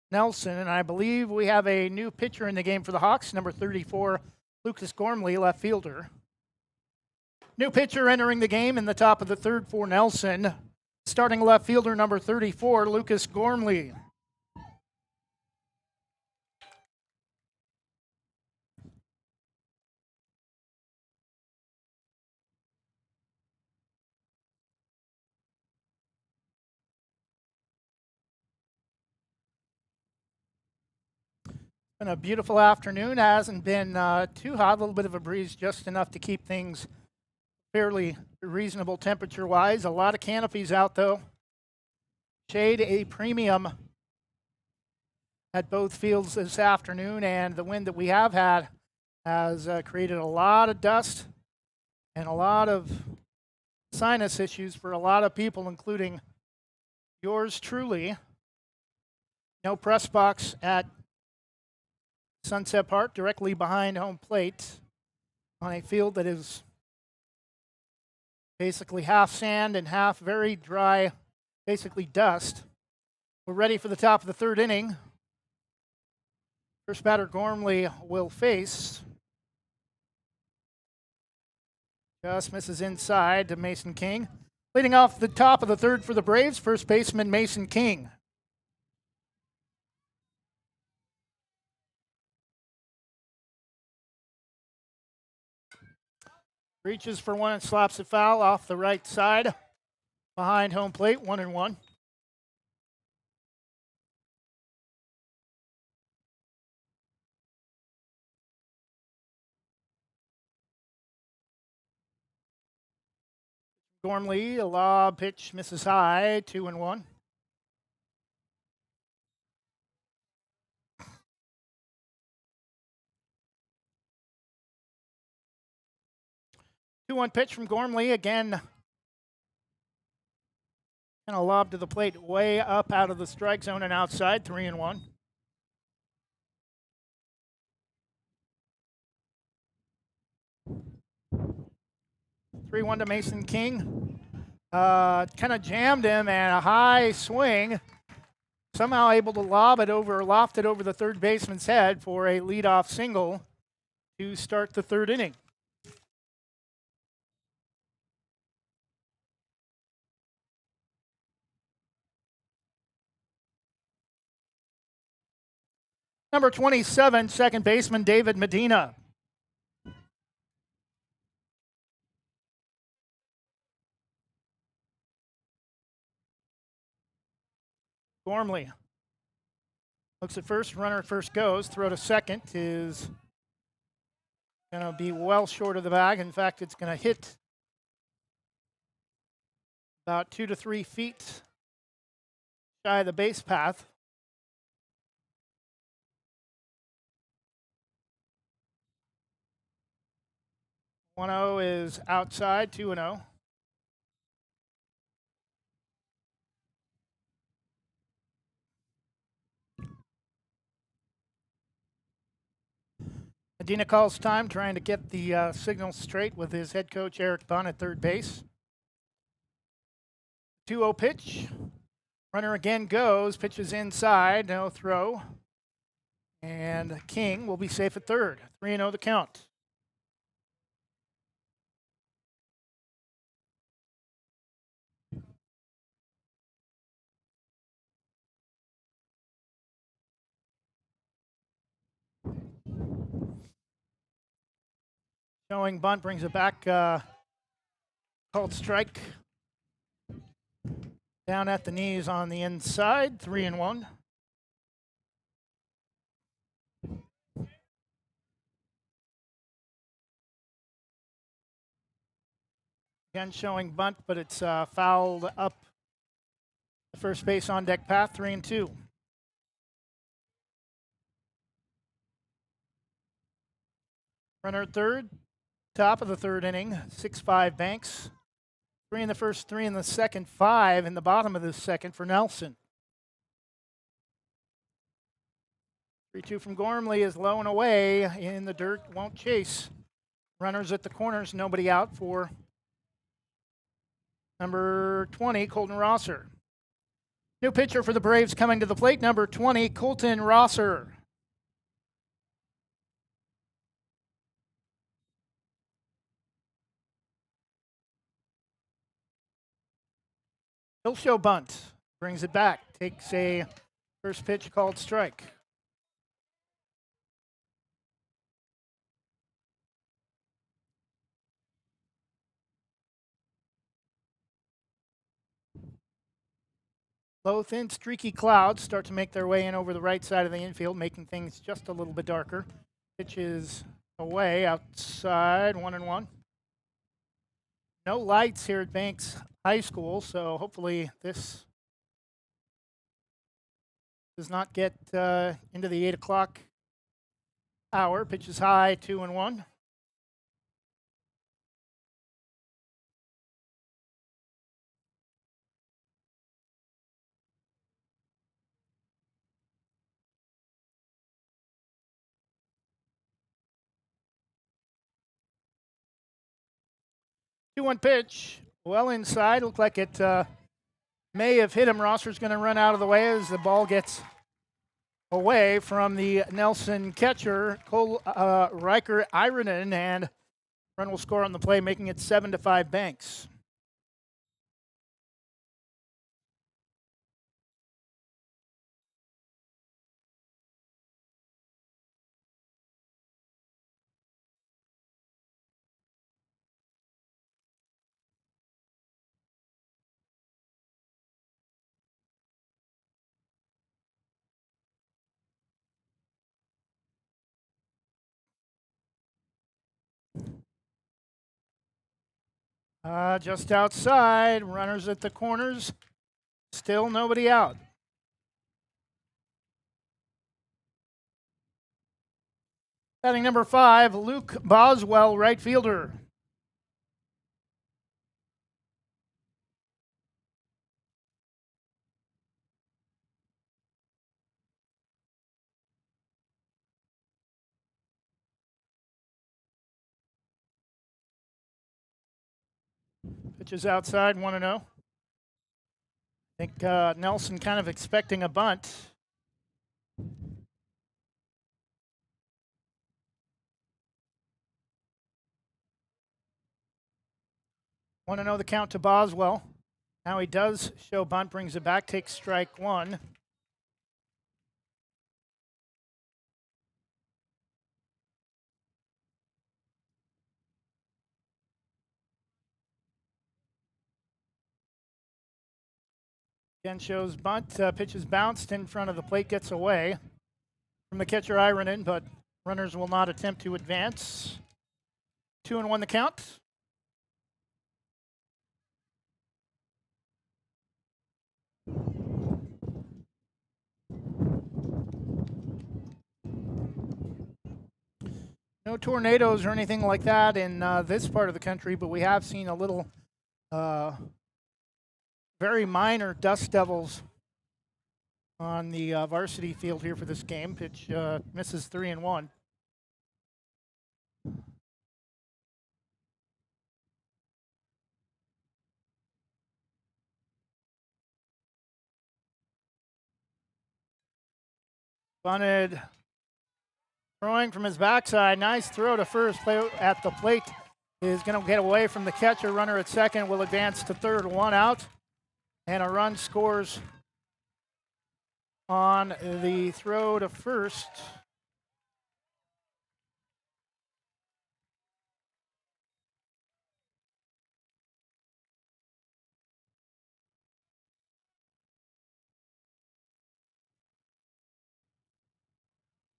A: Nelson. And I believe we have a new pitcher in the game for the Hawks, number 34, Lucas Gormley, left fielder. New pitcher entering the game in the top of the 3rd for Nelson, starting left fielder number 34, Lucas Gormley. Been a beautiful afternoon. Hasn't been too hot. A little bit of a breeze, just enough to keep things fairly reasonable temperature-wise. A lot of canopies out, though. Shade a premium at both fields this afternoon, and the wind that we have had has created a lot of dust and a lot of sinus issues for a lot of people, including yours truly. No press box at Sunset Park, directly behind home plate, on a field that is basically half sand and half very dry, basically dust. We're ready for the top of the 3rd inning. First batter Gormley will face. Just misses inside to Mason King. Leading off the top of the 3rd for the Braves, first baseman Mason King. Reaches for one and slaps it foul off the right side. Behind home plate, 1-1. Gormley, a lob pitch misses high, 2-1. Two-one pitch from Gormley again. And a lob to the plate, way up out of the strike zone and outside, 3-1. Three-one to Mason King. Kind of jammed him, and a high swing. Somehow able to loft it over the third baseman's head for a leadoff single. to start the third inning. Number 27, second baseman David Medina. Gormley looks at first, runner at first goes, throw to second is going to be well short of the bag. In fact, it's going to hit about 2 to 3 feet shy of the base path. 1-0 is outside, 2-0. Medina calls time, trying to get the signal straight with his head coach Eric Bunn at third base. 2-0 pitch. Runner again goes, pitches inside, no throw. And King will be safe at third. 3-0 the count. Showing bunt, brings it back. Called strike. Down at the knees on the inside. 3-1. Again showing bunt, but it's fouled up the first base on deck path. 3-2. Runner at third. Top of the third inning, 6-5 Banks. 3 in the first, 3 in the second, 5 in the bottom of the second for Nelson. 3-2 from Gormley is low and away in the dirt, won't chase. Runners at the corners, nobody out for number 20, Colton Rosser. New pitcher for the Braves coming to the plate, number 20, Colton Rosser. He'll show bunt, brings it back, takes a first pitch called strike. Low, thin, streaky clouds start to make their way in over the right side of the infield, making things just a little bit darker. Pitch is away, outside, 1-1. No lights here at Banks High School, so hopefully this does not get into the 8 o'clock hour. Pitch is high, 2-1. Two-one pitch, well inside. Looked like it may have hit him. Rosser's going to run out of the way as the ball gets away from the Nelson catcher, Cole Riker Ironen, and run will score on the play, making it 7-5 Banks. Just outside, runners at the corners, still nobody out. Batting number 5, Luke Boswell, right fielder. Pitch is outside, 1-0. I think Nelson kind of expecting a bunt. 1-0 the count to Boswell. Now he does show bunt, brings it back, takes strike one. Again shows bunt, pitch is bounced in front of the plate, gets away from the catcher Ironin, but runners will not attempt to advance. 2-1 the count. No tornadoes or anything like that in this part of the country, but we have seen a little very minor dust devils on the varsity field here for this game. Pitch misses 3-1. Bunted throwing from his backside. Nice throw to first. Play at the plate is going to get away from the catcher. Runner at second will advance to third. 1 out. And a run scores on the throw to first.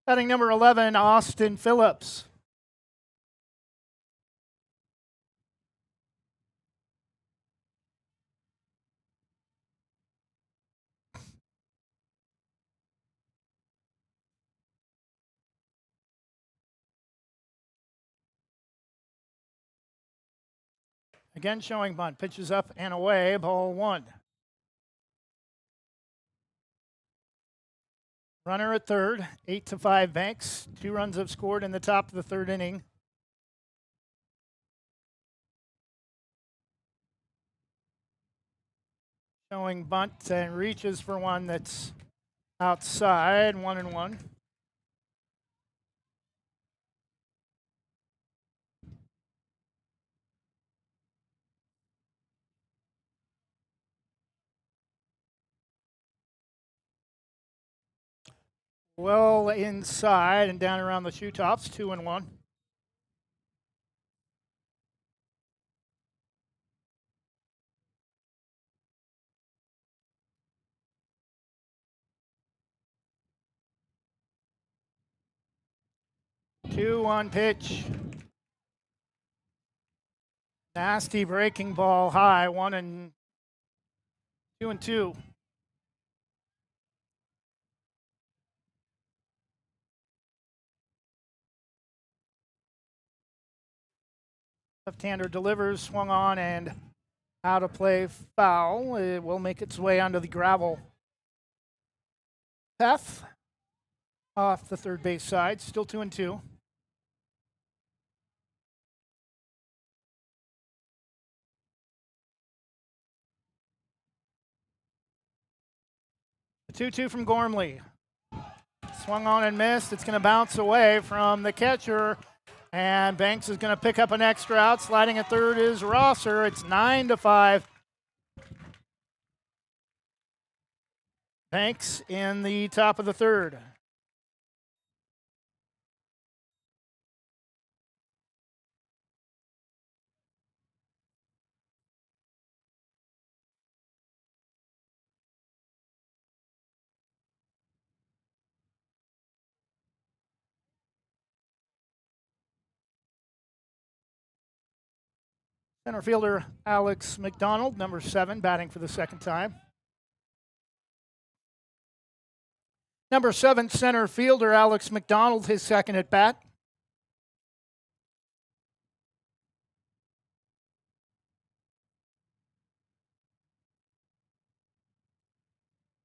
A: Batting number 11, Austin Phillips. Again showing bunt. Pitches up and away. Ball 1. Runner at third. 8-5 Banks. 2 runs have scored in the top of the third inning. Showing bunt and reaches for one that's outside. 1-1. Well inside and down around the shoe tops. 2-1. Two-one pitch. Nasty breaking ball high. 2-2. Left-hander delivers, swung on and out of play, foul. It will make its way onto the gravel path off the third base side. Still 2-2. The 2-2 from Gormley. Swung on and missed. It's going to bounce away from the catcher. And Banks is going to pick up an extra out. Sliding at third is Rosser. It's 9-5. Banks in the top of the third. Center fielder Alex McDonald, number 7, batting for the second time. Number 7, center fielder Alex McDonald, his second at bat.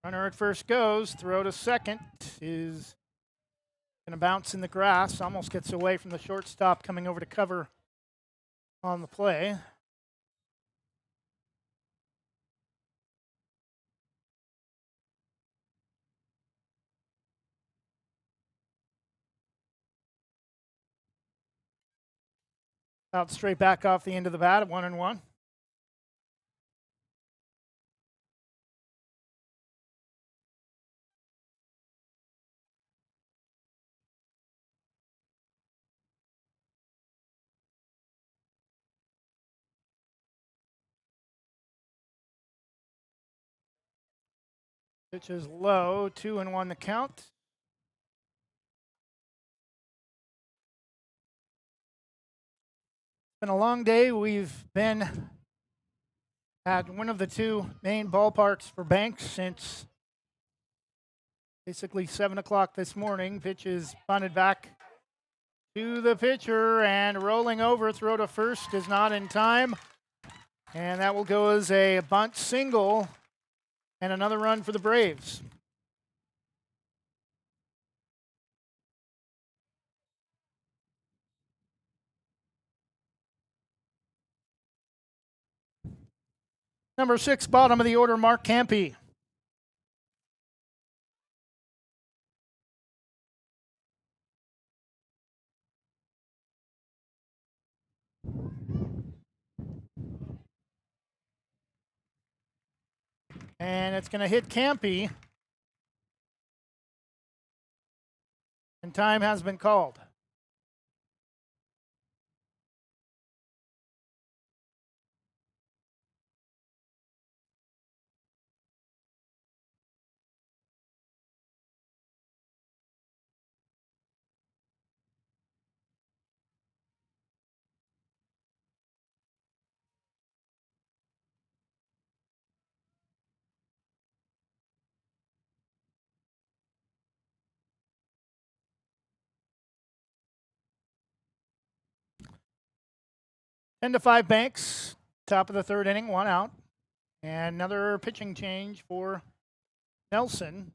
A: Runner at first goes, throw to second is going to bounce in the grass, almost gets away from the shortstop coming over to cover on the play. Out straight back off the end of the bat at 1-1. Pitch is low, 2-1 the count. It's been a long day. We've been at one of the two main ballparks for Banks since basically 7 o'clock this morning. Pitch is bunted back to the pitcher and rolling over. Throw to first is not in time. And that will go as a bunt single and another run for the Braves. Number 6, bottom of the order, Mark Campy. And it's going to hit Campy. And time has been called. Ten to 5 Banks. Top of the third inning, 1 out. And another pitching change for Nelson.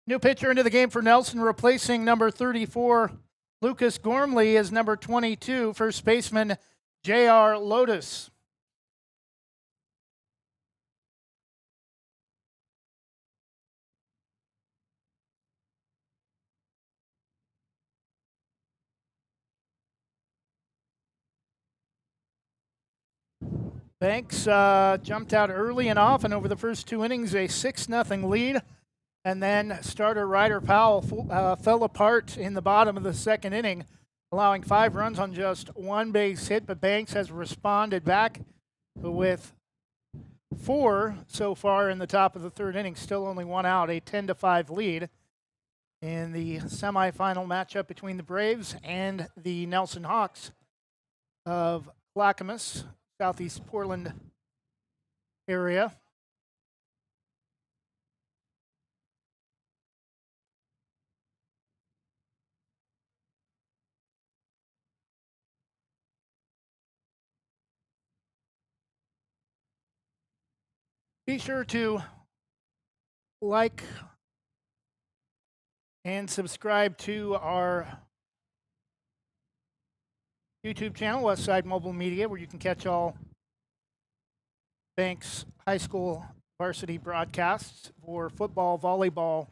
A: New pitcher into the game for Nelson, replacing number 34, Lucas Gormley, is number 22, first baseman J.R. Lotus. Banks jumped out early and often over the first 2 innings, a 6-0 lead. And then starter Ryder Powell fell apart in the bottom of the second inning, allowing 5 runs on just 1 base hit. But Banks has responded back with 4 so far in the top of the third inning, still only 1 out, a 10 to 5 lead in the semifinal matchup between the Braves and the Nelson Hawks of Clackamas, Southeast Portland area. Be sure to like and subscribe to our YouTube channel, Westside Mobile Media, where you can catch all Banks High School varsity broadcasts for football, volleyball,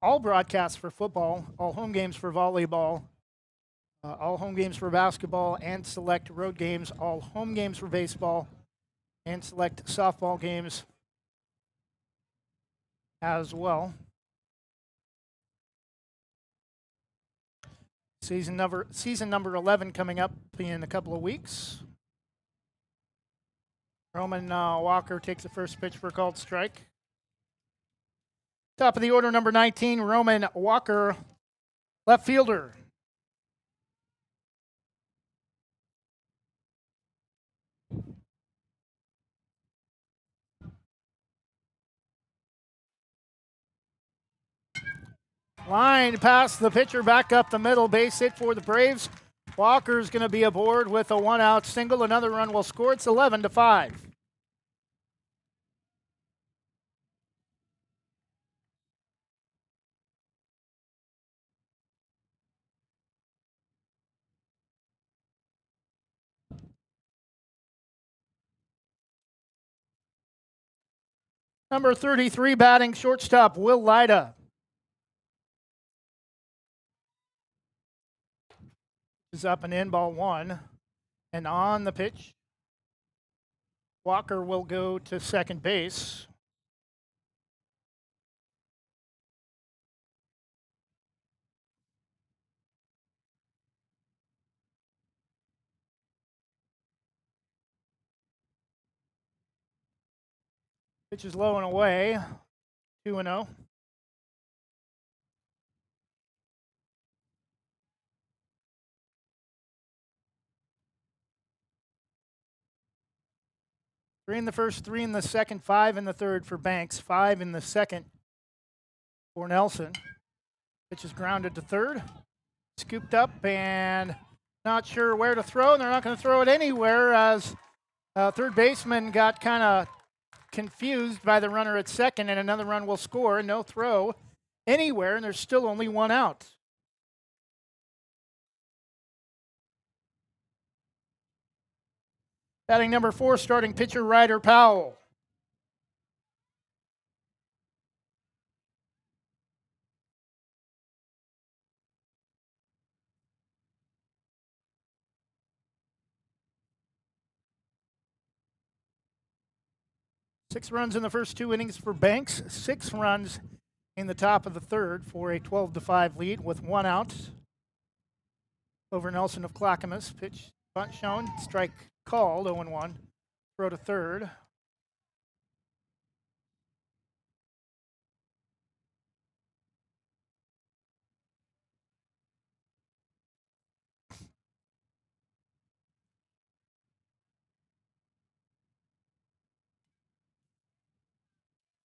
A: all broadcasts for football, all home games for volleyball, all home games for basketball, and select road games, all home games for baseball, and select softball games as well. Season number 11 coming up in a couple of weeks. Roman Walker takes the first pitch for a called strike. Top of the order, number 19, Roman Walker, left fielder. Line past the pitcher, back up the middle, base hit for the Braves. Walker's going to be aboard with a 1-out single. Another run will score. It's 11 to 5. Number 33, batting shortstop, Will Lyda. Is up and in, ball 1. And on the pitch, Walker will go to second base. Pitch is low and away. 2-0. Three in the first, three in the second, five in the third for Banks, five in the second for Nelson. Pitch is grounded to third. Scooped up and not sure where to throw, and they're not going to throw it anywhere as third baseman got kind of confused by the runner at second, and another run will score. No throw anywhere, and there's still only one out. Batting number 4, starting pitcher Ryder Powell. Six runs in the first 2 innings for Banks, 6 runs in the top of the third for a 12-5 lead with 1 out over Nelson of Clackamas. Pitch, bunt shown, strike called, 0-1. Throw to third.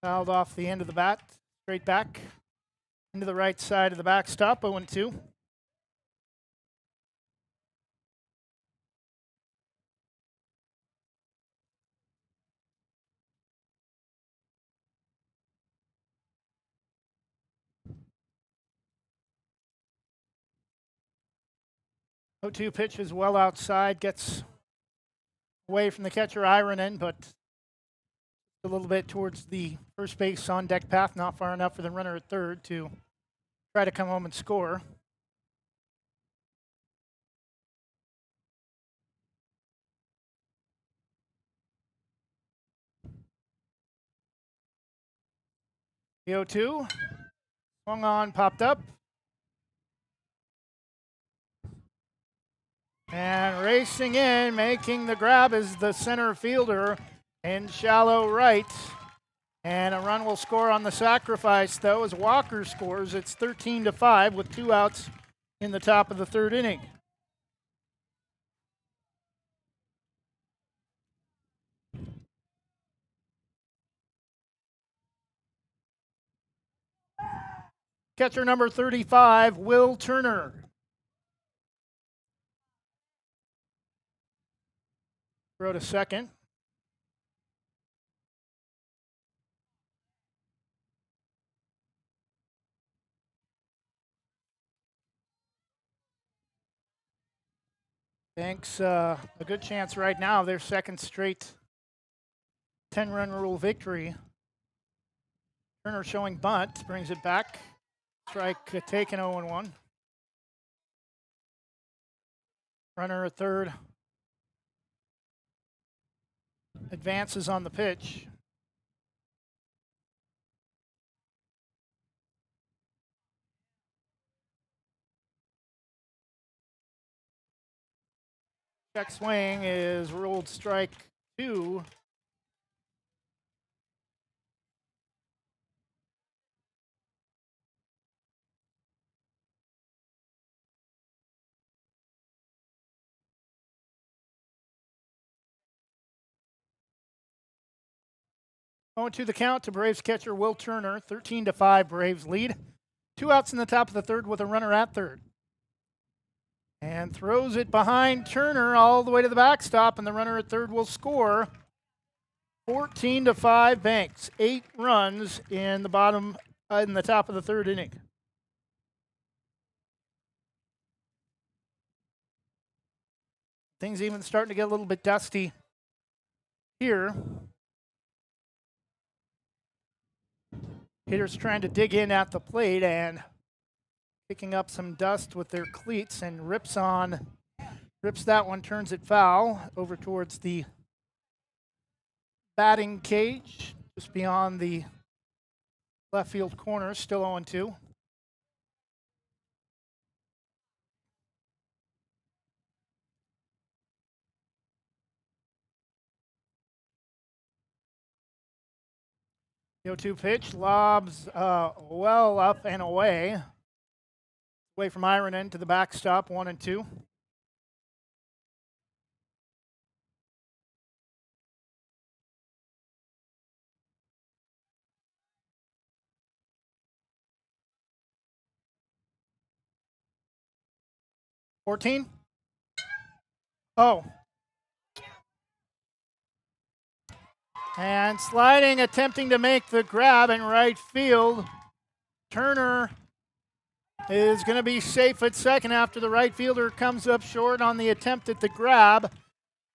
A: Fouled off the end of the bat, straight back into the right side of the backstop, 0-2. O2 pitch is well outside, gets away from the catcher Ironen, but a little bit towards the first base on deck path, not far enough for the runner at third to try to come home and score. The 0-2, swung on, popped up. And racing in, making the grab is the center fielder in shallow right. And a run will score on the sacrifice, though, as Walker scores. It's 13-5 with 2 outs in the top of the third inning. Catcher number 35, Will Turner. Throw to second. Banks a good chance right now. Their second straight 10-run rule victory. Turner showing bunt, brings it back. Strike taken, 0-1. Runner at third. Advances on the pitch. Check swing is ruled strike 2. Going to the count to Braves catcher Will Turner. 13-5 Braves lead. 2 outs in the top of the third with a runner at third. And throws it behind Turner all the way to the backstop, and the runner at third will score. 14-5 Banks. 8 runs in the bottom, in the top of the third inning. Things even starting to get a little bit dusty here. Hitters trying to dig in at the plate and picking up some dust with their cleats, and rips that one, turns it foul over towards the batting cage, just beyond the left field corner, still 0-2. 0-2 pitch, lobs well up and away. Away from Ironen to the backstop, 1-2. $14. Oh. And sliding, attempting to make the grab in right field. Turner is going to be safe at second after the right fielder comes up short on the attempt at the grab.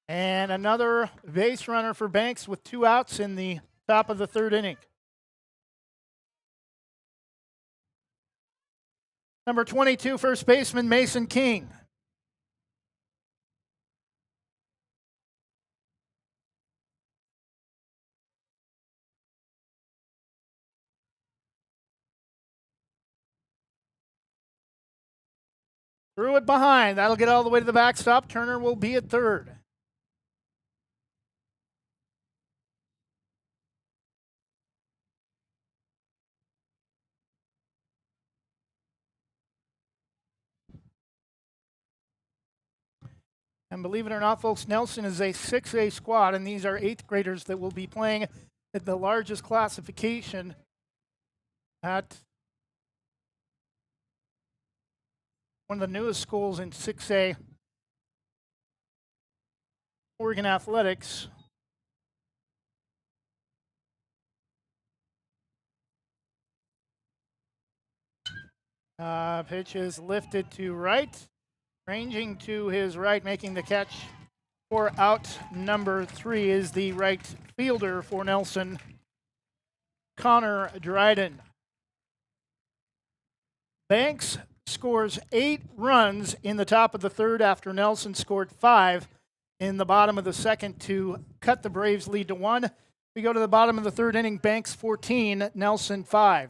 A: And another base runner for Banks with 2 outs in the top of the 3rd inning. Number 22, first baseman Mason King. Threw it behind. That'll get all the way to the backstop. Turner will be at third. And believe it or not, folks, Nelson is a 6A squad, and these are 8th graders that will be playing at the largest classification at one of the newest schools in 6A Oregon Athletics. Pitch is lifted to right, ranging to his right, making the catch for out number 3 is the right fielder for Nelson, Connor Dryden. Banks scores 8 runs in the top of the 3rd after Nelson scored 5 in the bottom of the 2nd to cut the Braves' lead to 1. We go to the bottom of the 3rd inning, Banks 14, Nelson 5.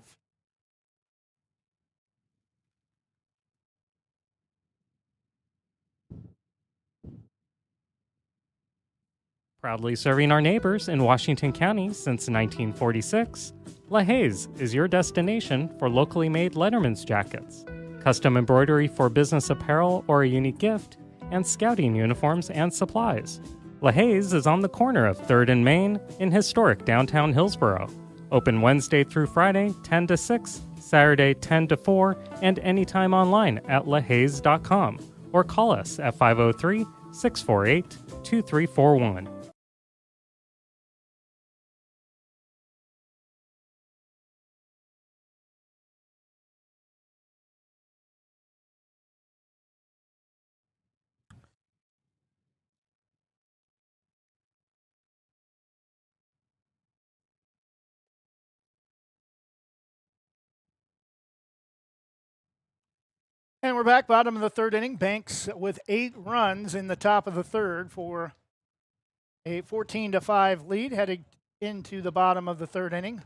E: Proudly serving our neighbors in Washington County since 1946, LaHaye's is your destination for locally made Letterman's jackets, custom embroidery for business apparel or a unique gift, and scouting uniforms and supplies. LaHaye's is on the corner of 3rd and Main in historic downtown Hillsboro. Open Wednesday through Friday, 10 to 6, Saturday, 10 to 4, and anytime online at lahayes.com or call us at 503-648-2341.
A: And we're back, bottom of the 3rd inning. Banks with 8 runs in the top of the 3rd for a 14-5 lead heading into the bottom of the 3rd inning.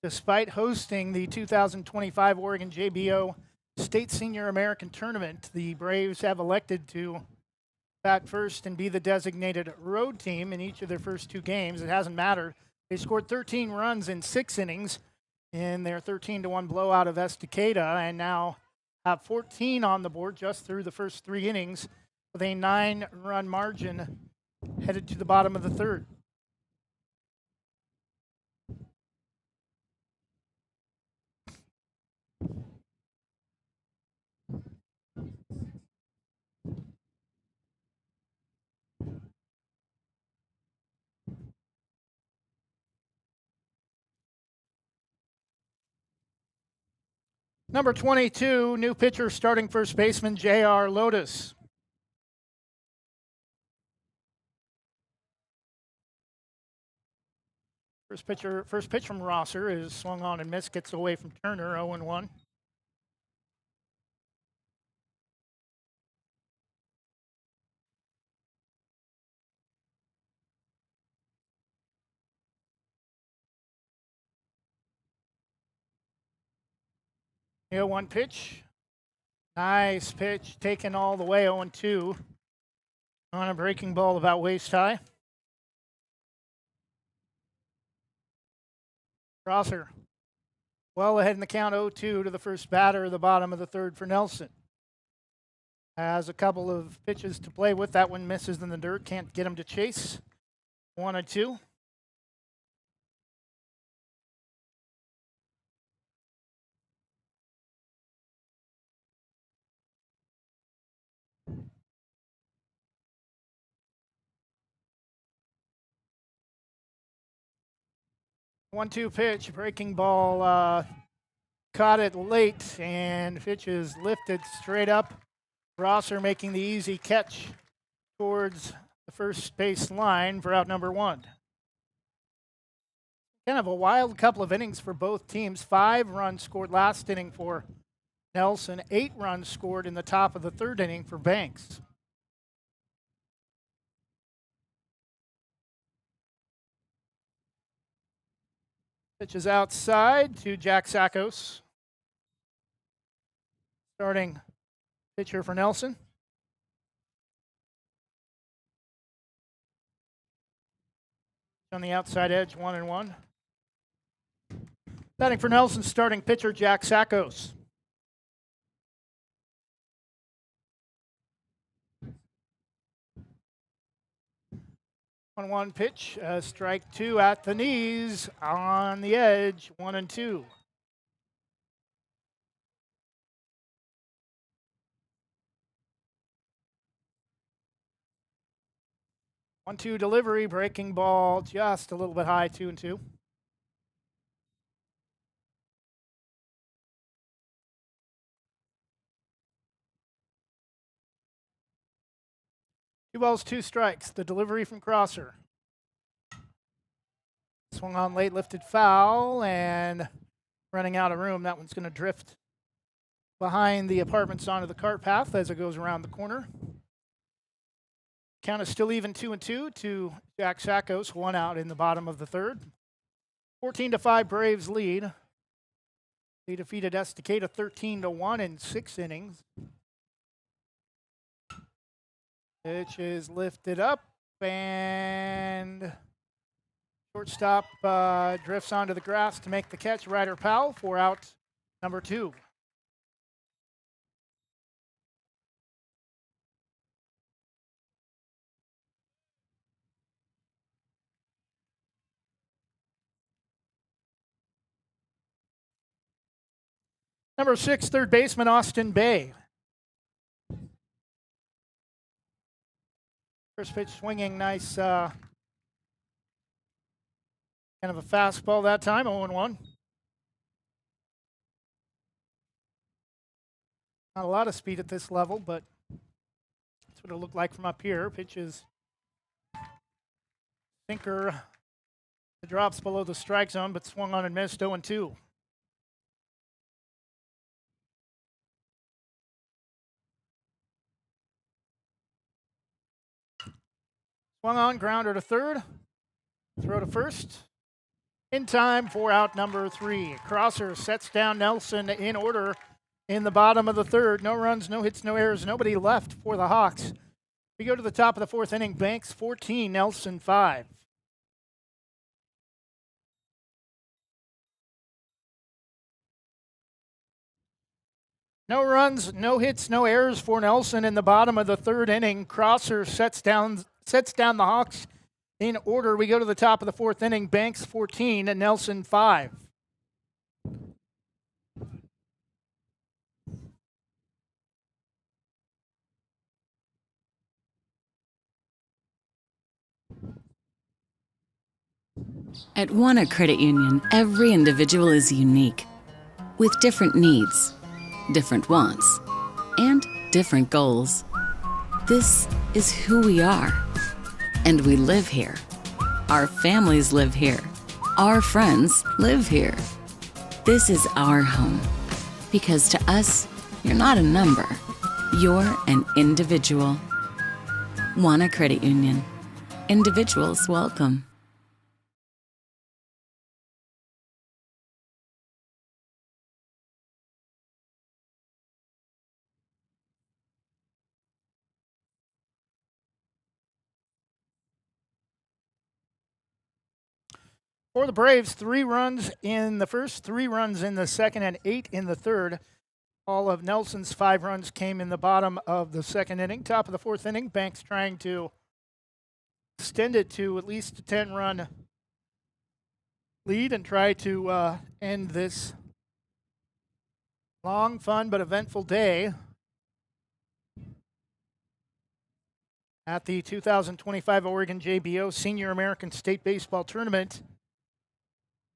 A: Despite hosting the 2025 Oregon JBO State Senior American Tournament, the Braves have elected to bat first and be the designated road team in each of their first 2 games. It hasn't mattered. They scored 13 runs in 6 innings in their 13-1 blowout of Estacada, and now have 14 on the board just through the first 3 innings with a 9-run margin headed to the bottom of the 3rd. Number 22, new pitcher, starting first baseman J.R. Lotus. First pitch from Rosser is swung on and missed, gets away from Turner, 0-1. The 0-1 pitch. Nice pitch, taken all the way, 0-2. On a breaking ball about waist high. Crosser well ahead in the count 0-2 to the first batter, the bottom of the third for Nelson. Has a couple of pitches to play with. That one misses in the dirt. Can't get him to chase. 1-2. One-two pitch, breaking ball, caught it late, and pitch is lifted straight up. Rosser making the easy catch towards the first base line for out number one. Kind of a wild couple of innings for both teams. 5 runs scored last inning for Nelson, 8 runs scored in the top of the third inning for Banks. Pitch is outside to Jack Sackos. Starting pitcher for Nelson. On the outside edge, 1-1. Batting for Nelson, starting pitcher Jack Sackos. 1-1 pitch, strike 2 at the knees, on the edge, 1-2. 1-2 delivery, breaking ball just a little bit high, 2-2. 2 balls, 2 strikes. The delivery from Crosser. Swung on late, lifted foul, and running out of room. That one's going to drift behind the apartments onto the cart path as it goes around the corner. Count is still even, 2-2 to Jack Sackos, 1 out in the bottom of the third. 14-5 Braves lead. They defeated Estacada 13-1 in 6 innings. Pitch is lifted up, and shortstop drifts onto the grass to make the catch. Ryder Powell for out number 2. Number 6, third baseman Austin Bay. First pitch swinging, nice, kind of a fastball that time, 0-1. Not a lot of speed at this level, but that's what it looked like from up here. Pitch is sinker. It drops below the strike zone, but swung on and missed, 0-2. Swung on, grounder to third. Throw to first. In time for out number 3. Crosser sets down Nelson in order in the bottom of the third. No runs, no hits, no errors, nobody left for the Hawks. We go to the top of the fourth inning. Banks 14, Nelson 5. No runs, no hits, no errors for Nelson in the bottom of the third inning. Crosser sets down the Hawks in order. We go to the top of the fourth inning. Banks 14 and Nelson 5.
F: At Wana Credit Union, every individual is unique, with different needs, different wants, and different goals. This is who we are, and we live here. Our families live here. Our friends live here. This is our home, because to us, you're not a number. You're an individual. Wana Credit Union. Individuals welcome.
A: For the Braves, 3 runs in the first, 3 runs in the second, and 8 in the third. All of Nelson's 5 runs came in the bottom of the second inning. Top of the fourth inning, Banks trying to extend it to at least a 10-run lead and try to end this long, fun, but eventful day at the 2025 Oregon JBO Senior American State Baseball Tournament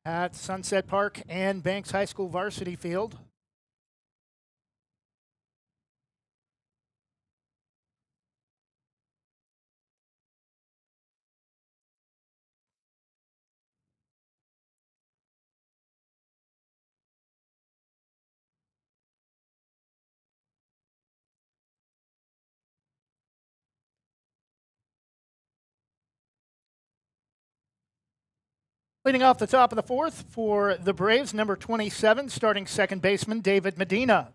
A: at Sunset Park and Banks High School Varsity Field. Leading off the top of the fourth for the Braves, number 27, starting second baseman David Medina.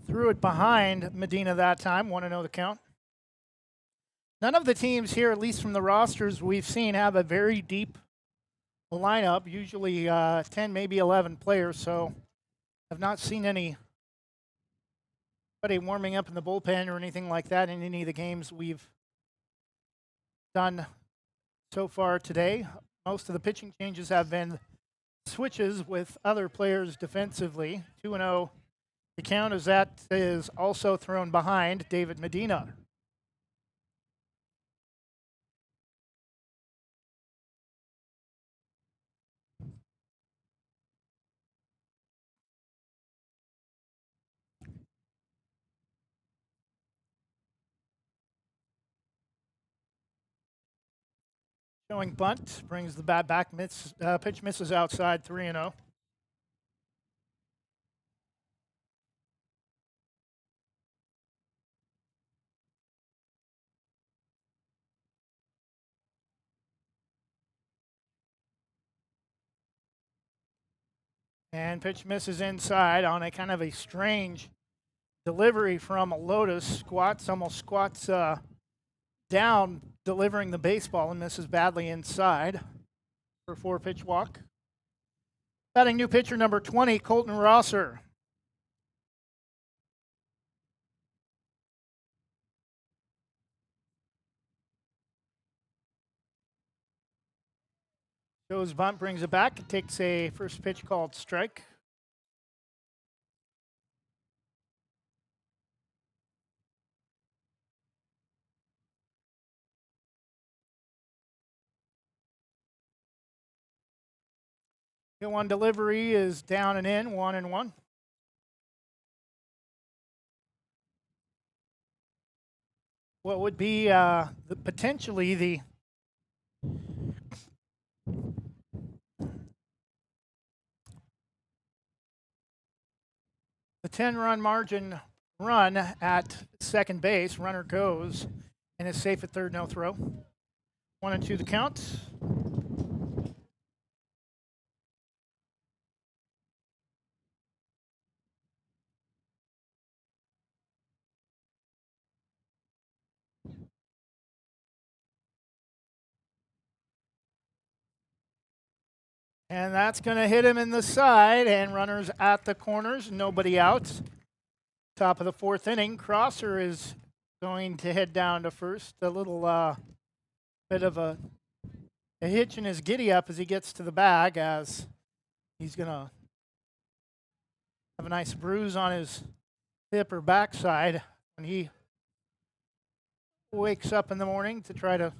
A: Threw it behind Medina that time, 1-0 the count. None of the teams here, at least from the rosters we've seen, have a very deep lineup, usually 10, maybe 11 players, so I've not seen anybody warming up in the bullpen or anything like that in any of the games we've done so far today. Most of the pitching changes have been switches with other players defensively. 2-0 the count as that is also thrown behind David Medina. Showing bunt, brings the bat back, pitch misses outside, 3-0. And pitch misses inside on a kind of a strange delivery from Lotus. Almost squats down, delivering the baseball and misses badly inside for 4-pitch walk. Batting new pitcher number 20, Colton Rosser. Goes bunt, brings it back. It takes a first pitch called strike. The one delivery is down and in, 1-1. What would be potentially the The 10-run margin run at second base. Runner goes and is safe at third, no throw. 1-2 the count. And that's going to hit him in the side, and runners at the corners, nobody out. Top of the fourth inning, Crosser is going to head down to first. A little bit of a hitch in his giddy up as he gets to the bag, as he's going to have a nice bruise on his hip or backside when he wakes up in the morning to try to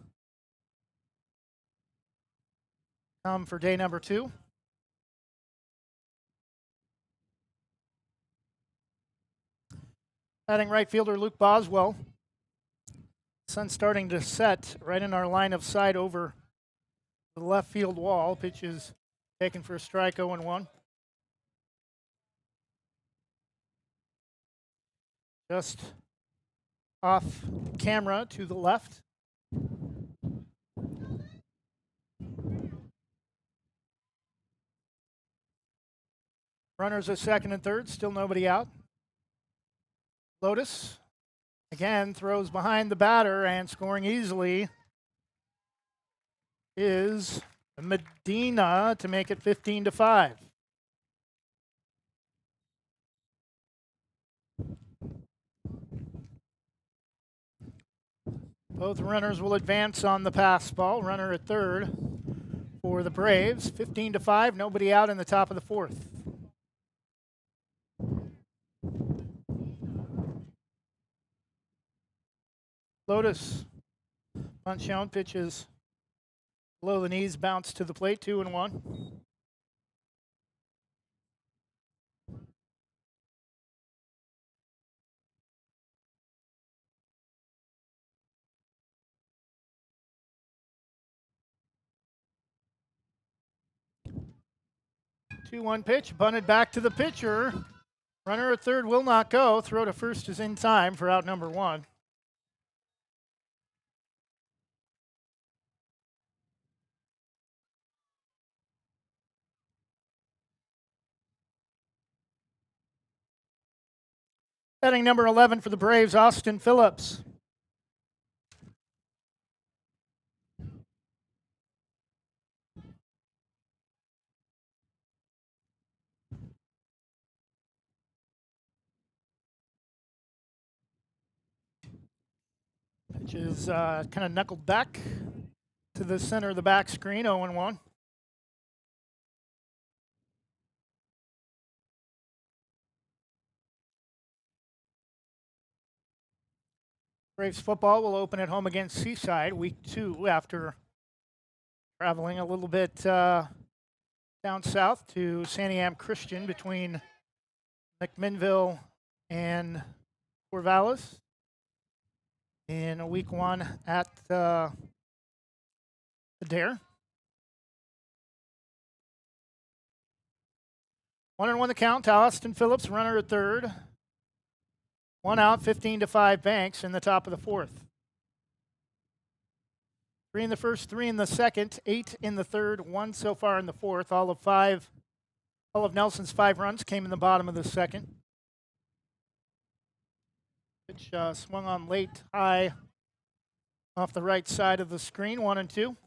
A: come for day number 2. Batting right fielder Luke Boswell. Sun starting to set right in our line of sight over the left field wall. Pitch is taken for a strike, 0-1. Just off camera to the left. Runners at second and third, still nobody out. Lotus again throws behind the batter, and scoring easily is Medina to make it 15-5. Both runners will advance on the pass ball. Runner at third for the Braves. 15-5, nobody out in the top of the fourth. Lotus, bunt shown, pitches below the knees, bounce to the plate, 2-1. Two-one pitch, bunted back to the pitcher. Runner at third will not go. Throw to first is in time for out number one. Batting number 11 for the Braves, Austin Phillips. Pitch is kind of knuckled back to the center of the back screen, 0-1. Braves football will open at home against Seaside week 2 after traveling a little bit down south to Santiam Christian between McMinnville and Corvallis in week 1 at the Dare. 1-1 the count to Austin Phillips, runner at third. One out, 15-5 Banks in the top of the fourth. 3 in the first, 3 in the second, 8 in the third, 1 so far in the fourth. All of Nelson's 5 runs came in the bottom of the second. Pitch swung on late, high, off the right side of the screen, 1-2.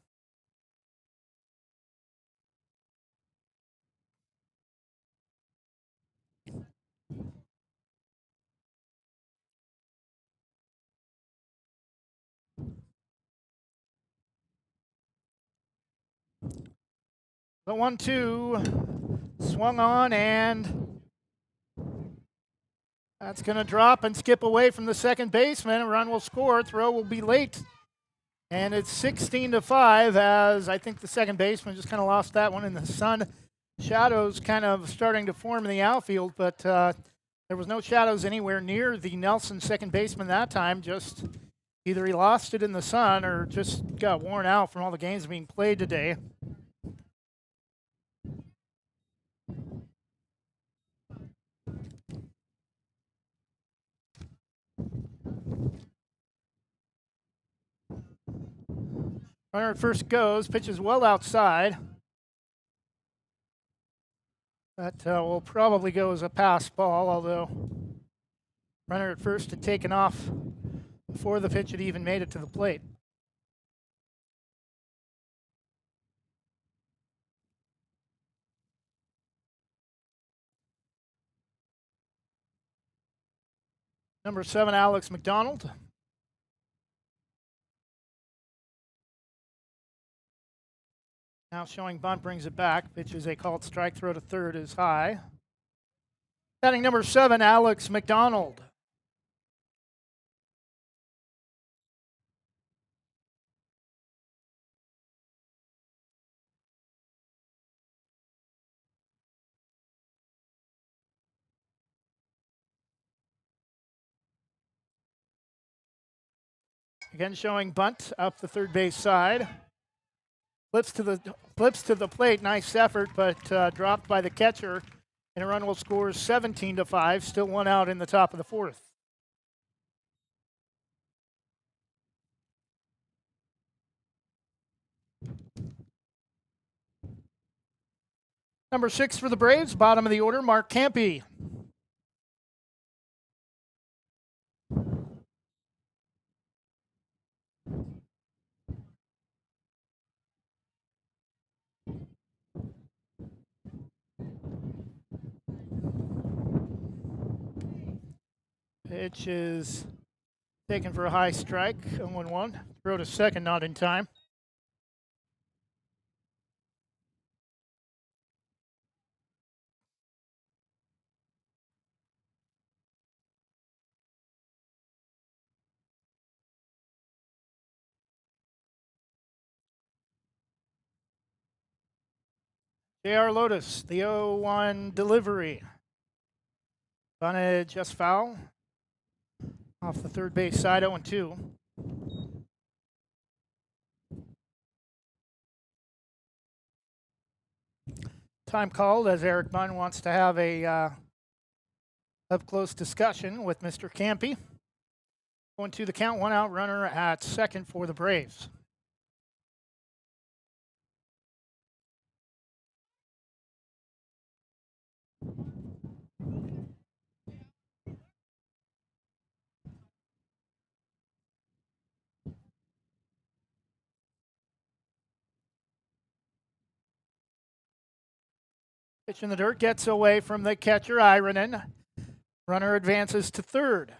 A: The 1-2 swung on, and that's going to drop and skip away from the second baseman. A run will score. Throw will be late. And it's 16-5 as I think the second baseman just kind of lost that one in the sun. Shadows kind of starting to form in the outfield, but there was no shadows anywhere near the Nelson second baseman that time. Just either he lost it in the sun or just got worn out from all the games being played today. Runner at first goes, pitches well outside. That will probably go as a pass ball, although runner at first had taken off before the pitch had even made it to the plate. Number 7, Alex McDonald. Now showing bunt, brings it back. Pitch is a called strike. Throw to third is high. Batting number 7, Alex McDonald. Again, showing bunt up the third base side. Flips to the plate. Nice effort, but dropped by the catcher. And a run will score 17-5. Still one out in the top of the fourth. Number 6 for the Braves, bottom of the order, Mark Campy. Pitch is taken for a high strike, 0-1. Throw to second, not in time. J.R. Lotus, the 0-1 delivery. Bunted just foul. Off the third base side, 0-2. Time called as Eric Bunn wants to have a up-close discussion with Mr. Campy. Going to the count, one out, runner at second for the Braves. Pitch in the dirt, gets away from the catcher, Ironen. Runner advances to third.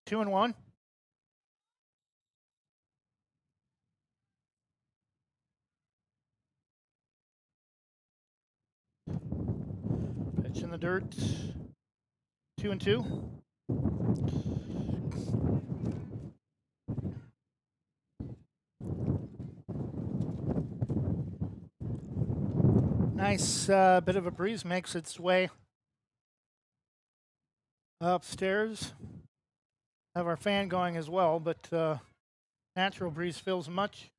A: Two and one. Pitch in the dirt. 2-2. Nice bit of a breeze makes its way upstairs. Have our fan going as well, but natural breeze feels much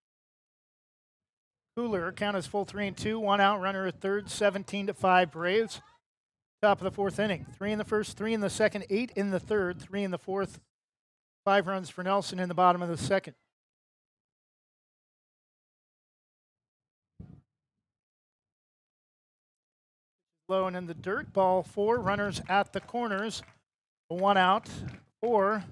A: cooler. Count is full 3-2. One out, runner at third. 17-5 Braves. Top of the fourth inning. 3 in the first, 3 in the second, 8 in the third, 3 in the fourth. 5 runs for Nelson in the bottom of the second. Low and in the dirt. Ball 4. Runners at the corners. 1 out. 4.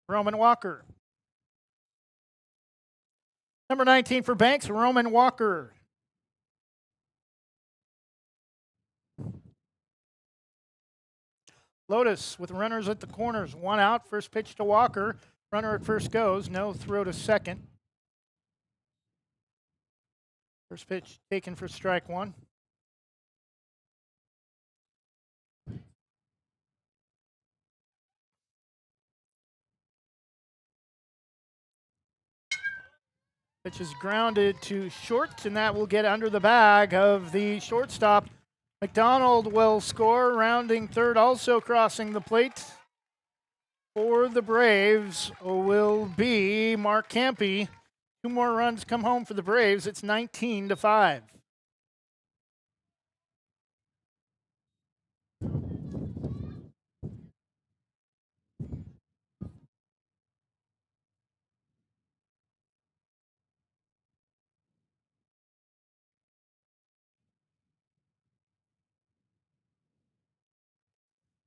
A: Roman Walker. Number 19 for Banks, Roman Walker. Lotus with runners at the corners. 1 out. First pitch to Walker. Runner at first goes. No throw to second. First pitch taken for strike 1. Pitch is grounded to short, and that will get under the bag of the shortstop. McDonald will score, rounding third, also crossing the plate. For the Braves will be Mark Campy. 2 more runs come home for the Braves. It's 19-5.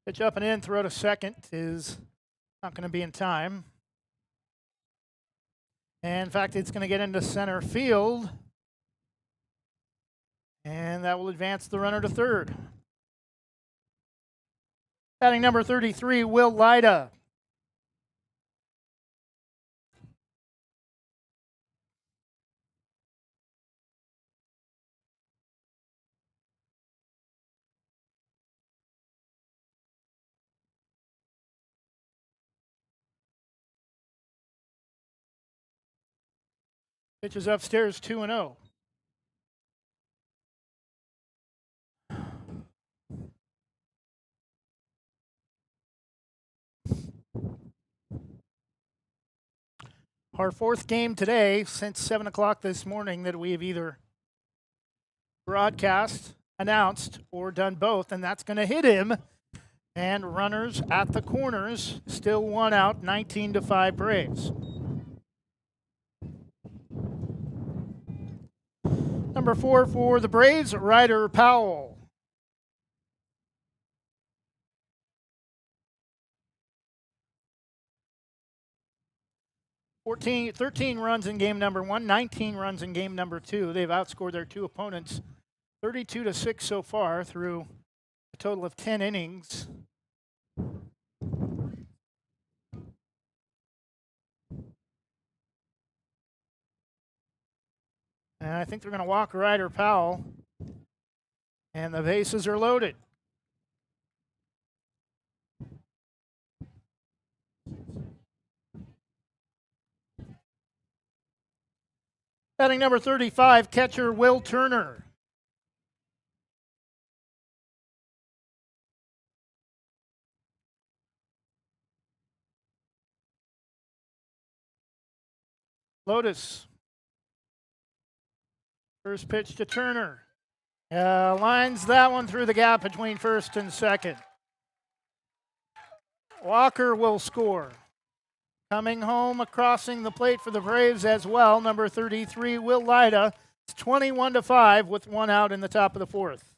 A: Pitch up and in, throw to second is not going to be in time. And in fact, it's going to get into center field. And that will advance the runner to third. Batting number 33, Will Lyda. Pitch is upstairs 2-0. Our fourth game today since 7 o'clock this morning that we have either broadcast, announced, or done both, and that's going to hit him. And runners at the corners, still one out, 19-5 Braves. Number 4 for the Braves, Ryder Powell. Fourteen, 13 runs in game number 1, 19 runs in game number 2. They've outscored their two opponents 32-6 so far through a total of 10 innings. And I think they're going to walk Ryder Powell. And the bases are loaded. Batting number 35, catcher Will Turner. Lotus. First pitch to Turner. Lines that one through the gap between first and second. Walker will score. Coming home, crossing the plate for the Braves as well, number 33, Will Lyda. It's 21-5 with one out in the top of the fourth.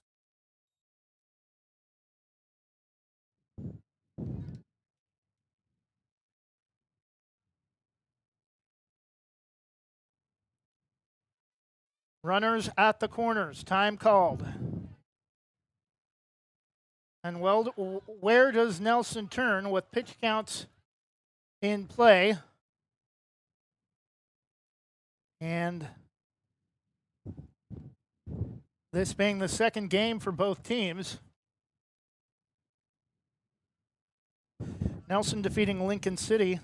A: Runners at the corners, time called. And well, where does Nelson turn with pitch counts in play? And this being the second game for both teams. Nelson defeating Lincoln City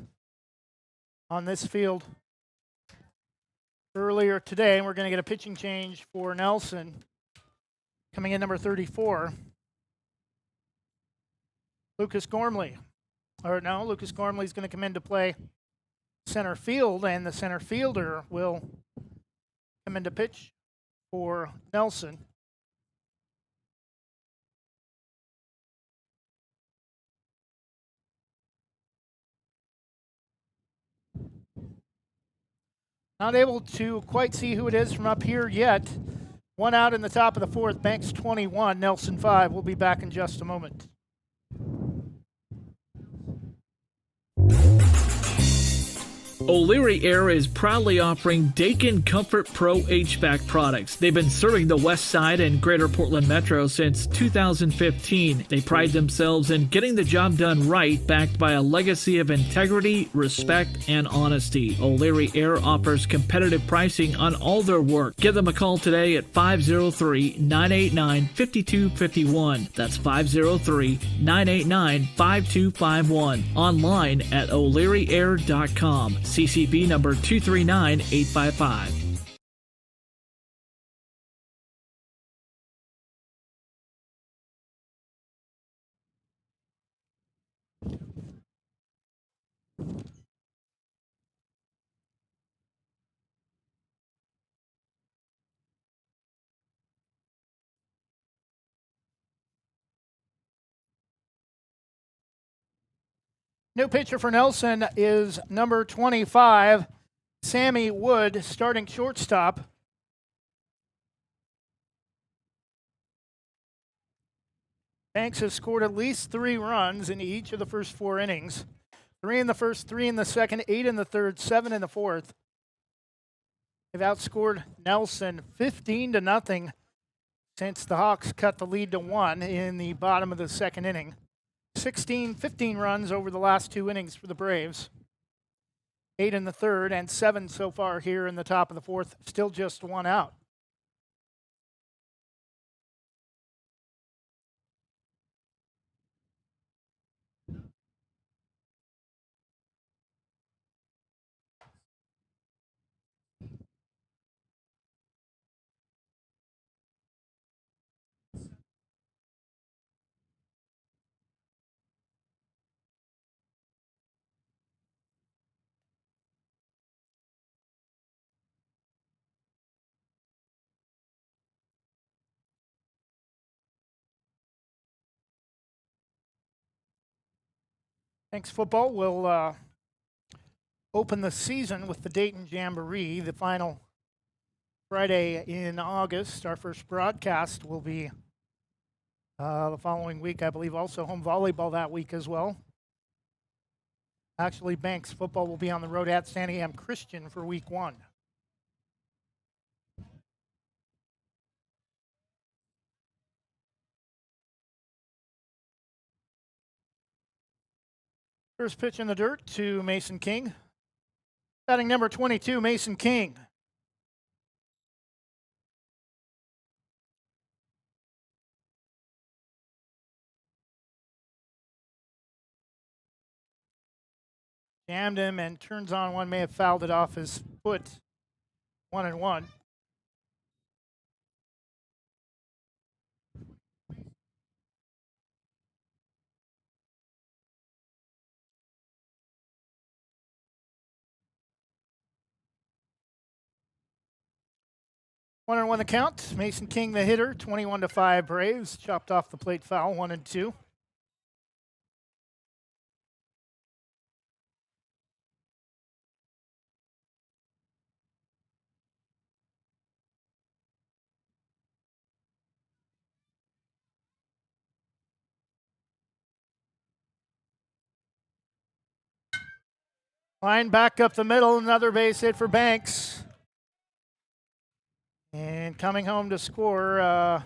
A: on this field earlier today. And we're going to get a pitching change for Nelson. Coming in number 34, Lucas Gormley. Lucas Gormley is going to come in to play center field, and the center fielder will come in to pitch for Nelson. Not able to quite see who it is from up here yet. One out in the top of the fourth, Banks 21, Nelson 5. We'll be back in just a moment.
G: O'Leary Air is proudly offering Dakin Comfort Pro HVAC products. They've been serving the West Side and Greater Portland Metro since 2015. They pride themselves in getting the job done right, backed by a legacy of integrity, respect, and honesty. O'Leary Air offers competitive pricing on all their work. Give them a call today at 503-989-5251. That's 503-989-5251. Online at o'learyair.com. CCB number 239855.
A: New pitcher for Nelson is number 25, Sammy Wood, starting shortstop. Banks has scored at least 3 runs in each of the first 4 innings. 3 in the first, 3 in the second, 8 in the third, 7 in the fourth. They've outscored Nelson 15-0 since the Hawks cut the lead to 1 in the bottom of the second inning. 15 runs over the last 2 innings for the Braves. 8 in the third and 7 so far here in the top of the fourth. Still just 1 out. Banks football will open the season with the Dayton Jamboree, the final Friday in August. Our first broadcast will be the following week, I believe, also home volleyball that week as well. Actually, Banks football will be on the road at Santiam Christian for week 1. First pitch in the dirt to Mason King. Batting number 22, Mason King. Jammed him and turns on one, may have fouled it off his foot. 1-1. One and one the count. Mason King, the hitter, 21-5 Braves. Chopped off the plate foul, 1-2. Line back up the middle, another base hit for Banks. And coming home to score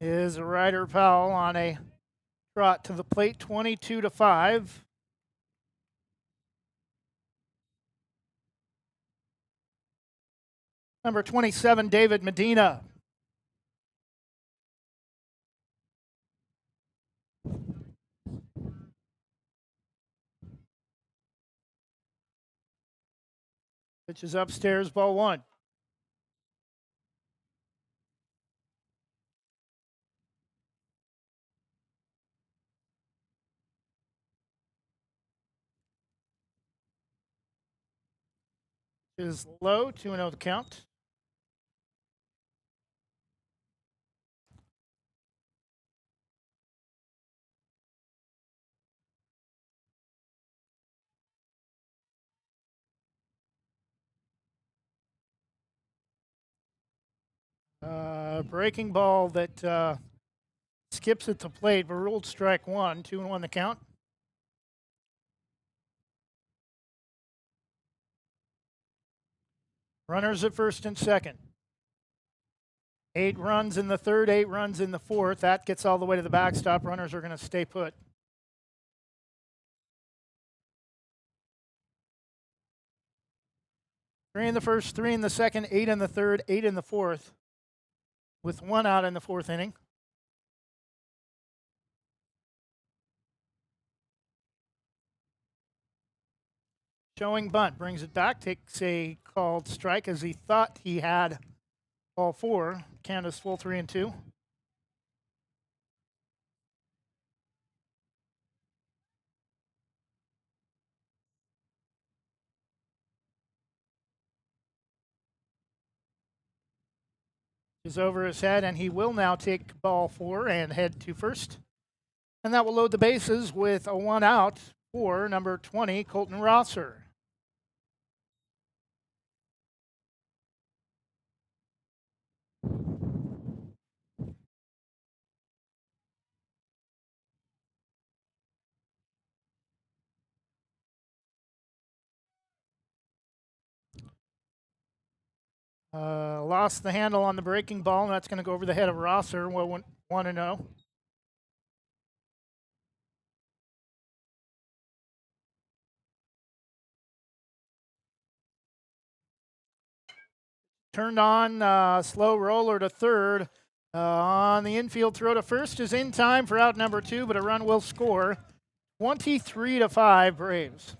A: is Ryder Powell on a trot to the plate, 22-5. Number 27, David Medina. Pitch is upstairs, ball 1. Is low, 2-0 the count. Breaking ball that skips at the plate, but ruled strike 1, 2-1 the count. Runners at first and second. 8 runs in the third, 8 runs in the fourth. That gets all the way to the backstop. Runners are going to stay put. Three in the first, 3 in the second, 8 in the third, 8 in the fourth, with 1 out in the 4th inning. Showing bunt, brings it back, takes a called strike as he thought he had all 4. Count is full 3-2. Is over his head, and he will now take ball 4 and head to first. And that will load the bases with a 1 out for number 20, Colton Rosser. Lost the handle on the breaking ball, and that's going to go over the head of Rosser. 1-0. Turned on, slow roller to third. On the infield throw to first is in time for out number 2, but a run will score. 23-5 Braves.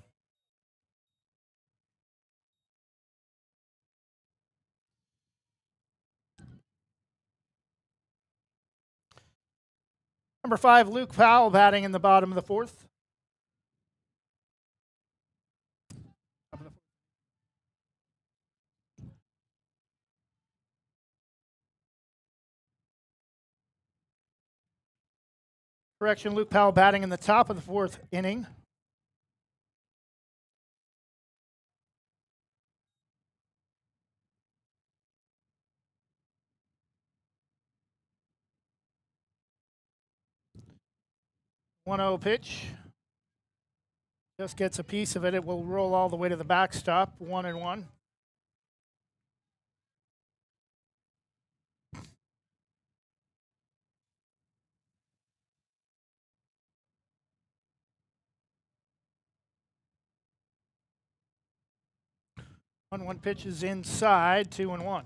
A: Number 5, Luke Powell batting in the bottom of the 4th. Correction, Luke Powell batting in the top of the fourth inning. One 0 pitch. Just gets a piece of it. It will roll all the way to the backstop. 1-1. One pitch is inside. 2-1.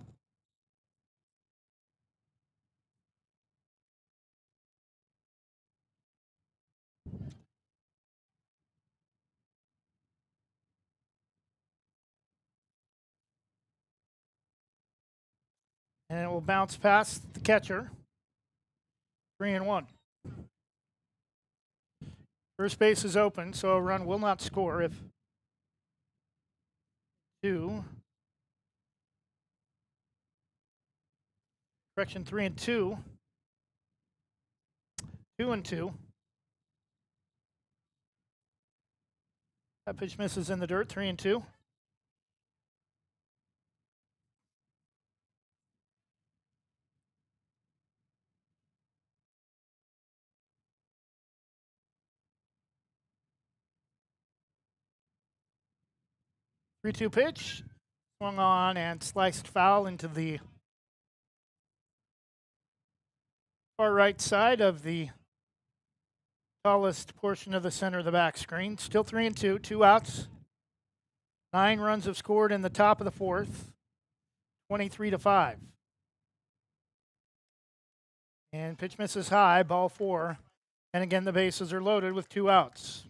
A: And it will bounce past the catcher. 3-1. First base is open, so a run will not score if 2. Correction, 3-2. 2-2. That pitch misses in the dirt. 3-2. Three-two pitch, swung on and sliced foul into the far right side of the tallest portion of the center of the back screen. Still 3-2, 2 outs. 9 runs have scored in the top of the fourth. 23-5. And pitch misses high, ball 4. And again, the bases are loaded with 2 outs.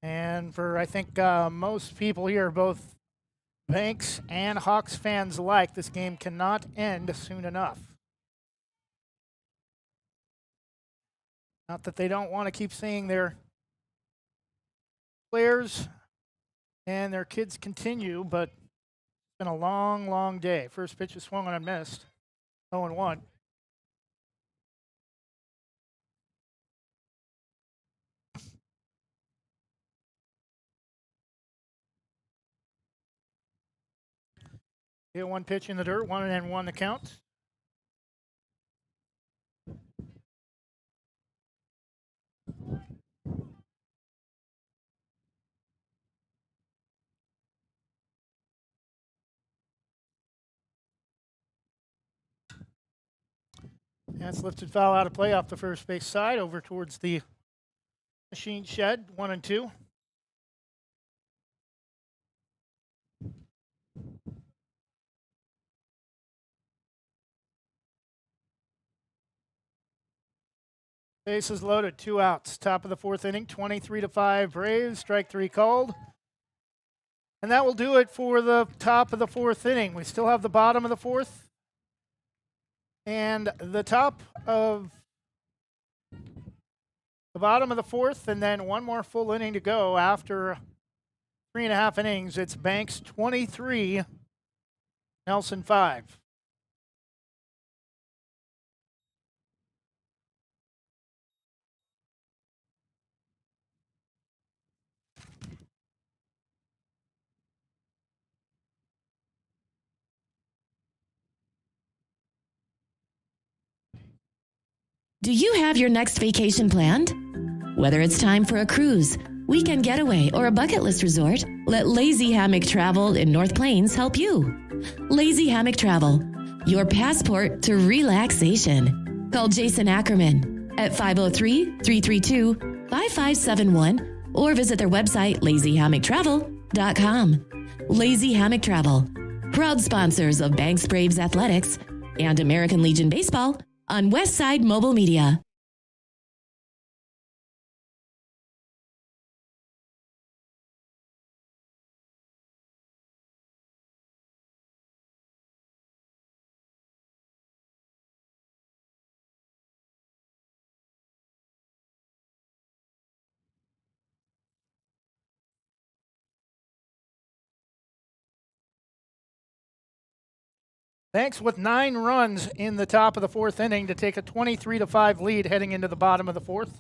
A: And for, I think, most people here, both Banks and Hawks fans alike, this game cannot end soon enough. Not that they don't want to keep seeing their players and their kids continue, but it's been a long, long day. First pitch is swung on and missed. 0-1. Hit one pitch in the dirt, 1-1 the count. That's lifted foul out of play off the first base side over towards the machine shed. 1-2. Bases loaded, 2 outs. Top of the fourth inning, 23-5 Braves. Strike 3 called. And that will do it for the top of the fourth inning. We still have the bottom of the fourth and the top of the bottom of the fourth, and then one more full inning to go after 3.5 innings. It's Banks 23, Nelson 5.
H: Do you have your next vacation planned? Whether it's time for a cruise, weekend getaway, or a bucket list resort, let Lazy Hammock Travel in North Plains help you. Lazy Hammock Travel, your passport to relaxation. Call Jason Ackerman at 503-332-5571 or visit their website, lazyhammocktravel.com. Lazy Hammock Travel, proud sponsors of Banks Braves Athletics and American Legion Baseball on Westside Mobile Media.
A: Banks with 9 runs in the top of the 4th inning to take a 23-5 lead heading into the bottom of the 4th.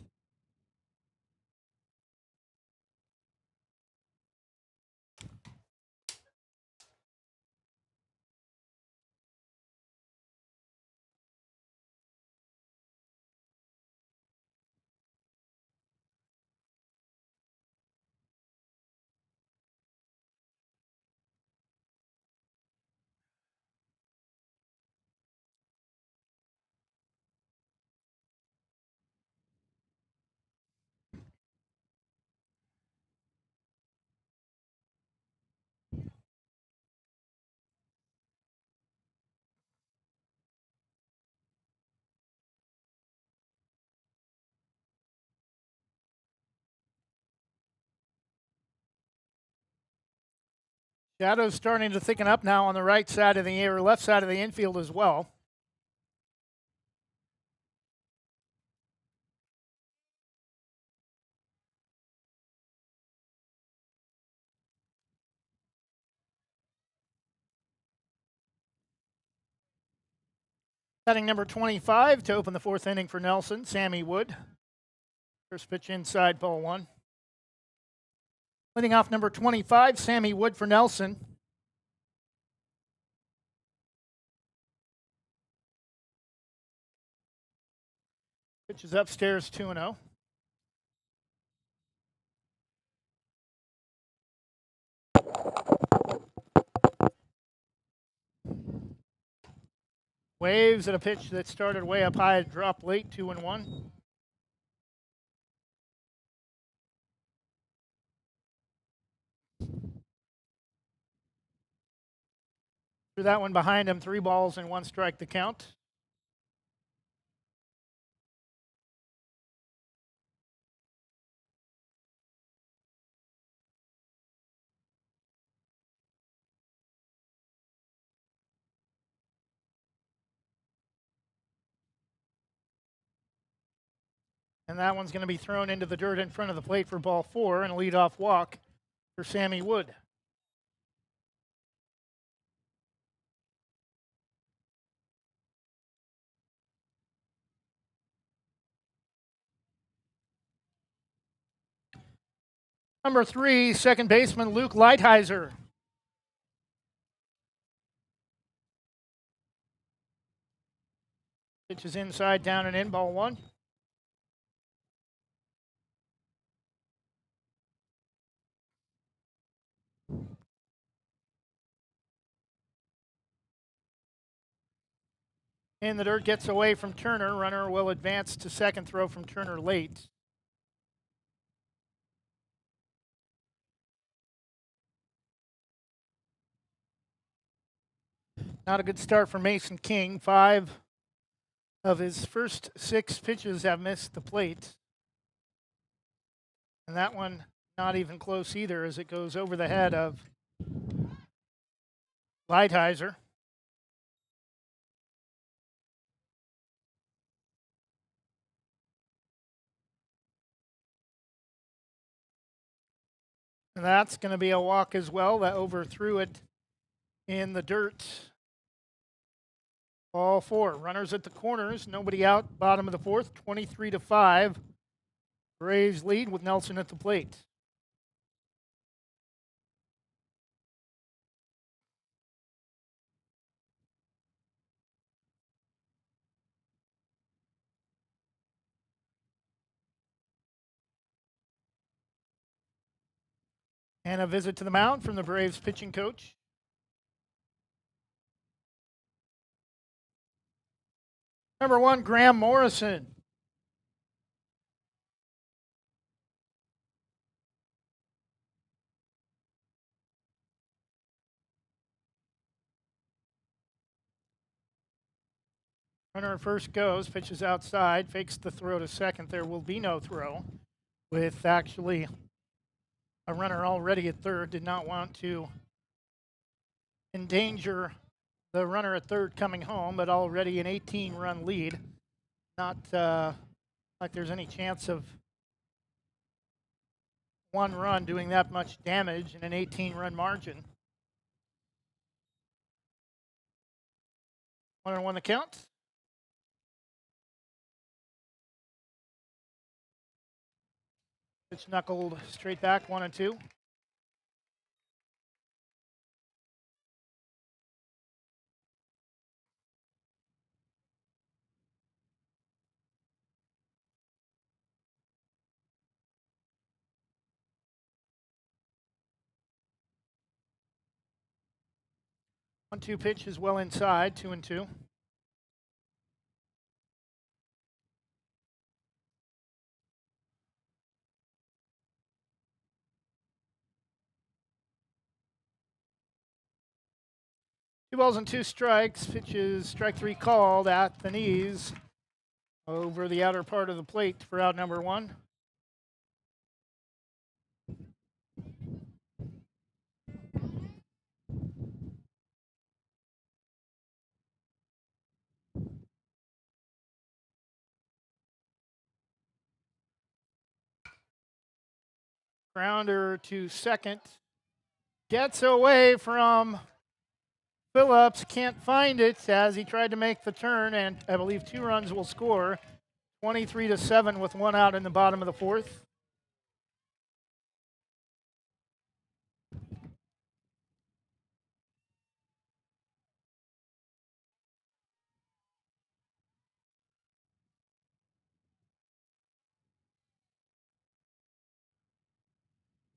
A: Shadows starting to thicken up now on the right side of the or left side of the infield as well. Batting number 25 to open the 4th inning for Nelson, Sammy Wood. First pitch inside, ball 1. Leading off number 25, Sammy Wood for Nelson. Pitch is upstairs, 2-0. Waves at a pitch that started way up high, dropped late, 2-1. Threw that one behind him, 3 balls and 1 strike the count. And that one's going to be thrown into the dirt in front of the plate for ball 4 and a leadoff walk for Sammy Wood. Number 3, second baseman Luke Lighthizer. Pitch is inside, down and in, ball 1. In the dirt, gets away from Turner. Runner will advance to second, throw from Turner late. Not a good start for Mason King. 5 of his first 6 pitches have missed the plate. And that one not even close either as it goes over the head of Lighthizer. And that's going to be a walk as well. That overthrew it in the dirt. Ball 4. Runners at the corners. Nobody out. Bottom of the 4th. 23-5. Braves lead with Nelson at the plate. And a visit to the mound from the Braves pitching coach. Number 1, Graham Morrison. Runner at first goes, pitches outside, fakes the throw to second. There will be no throw, with actually a runner already at third. Did not want to endanger the runner at third coming home, but already an 18-run lead. Not like there's any chance of 1 run doing that much damage in an 18-run margin. 1-1 the count. Pitch knuckled straight back, 1-2. One-two pitch is well inside, 2-2. Two balls and two strikes. Pitch is strike three called at the knees over the outer part of the plate for out number one. Grounder to second. Gets away from Phillips. Can't find it as he tried to make the turn, and I believe 2 runs will score. 23-7 with 1 out in the bottom of the fourth.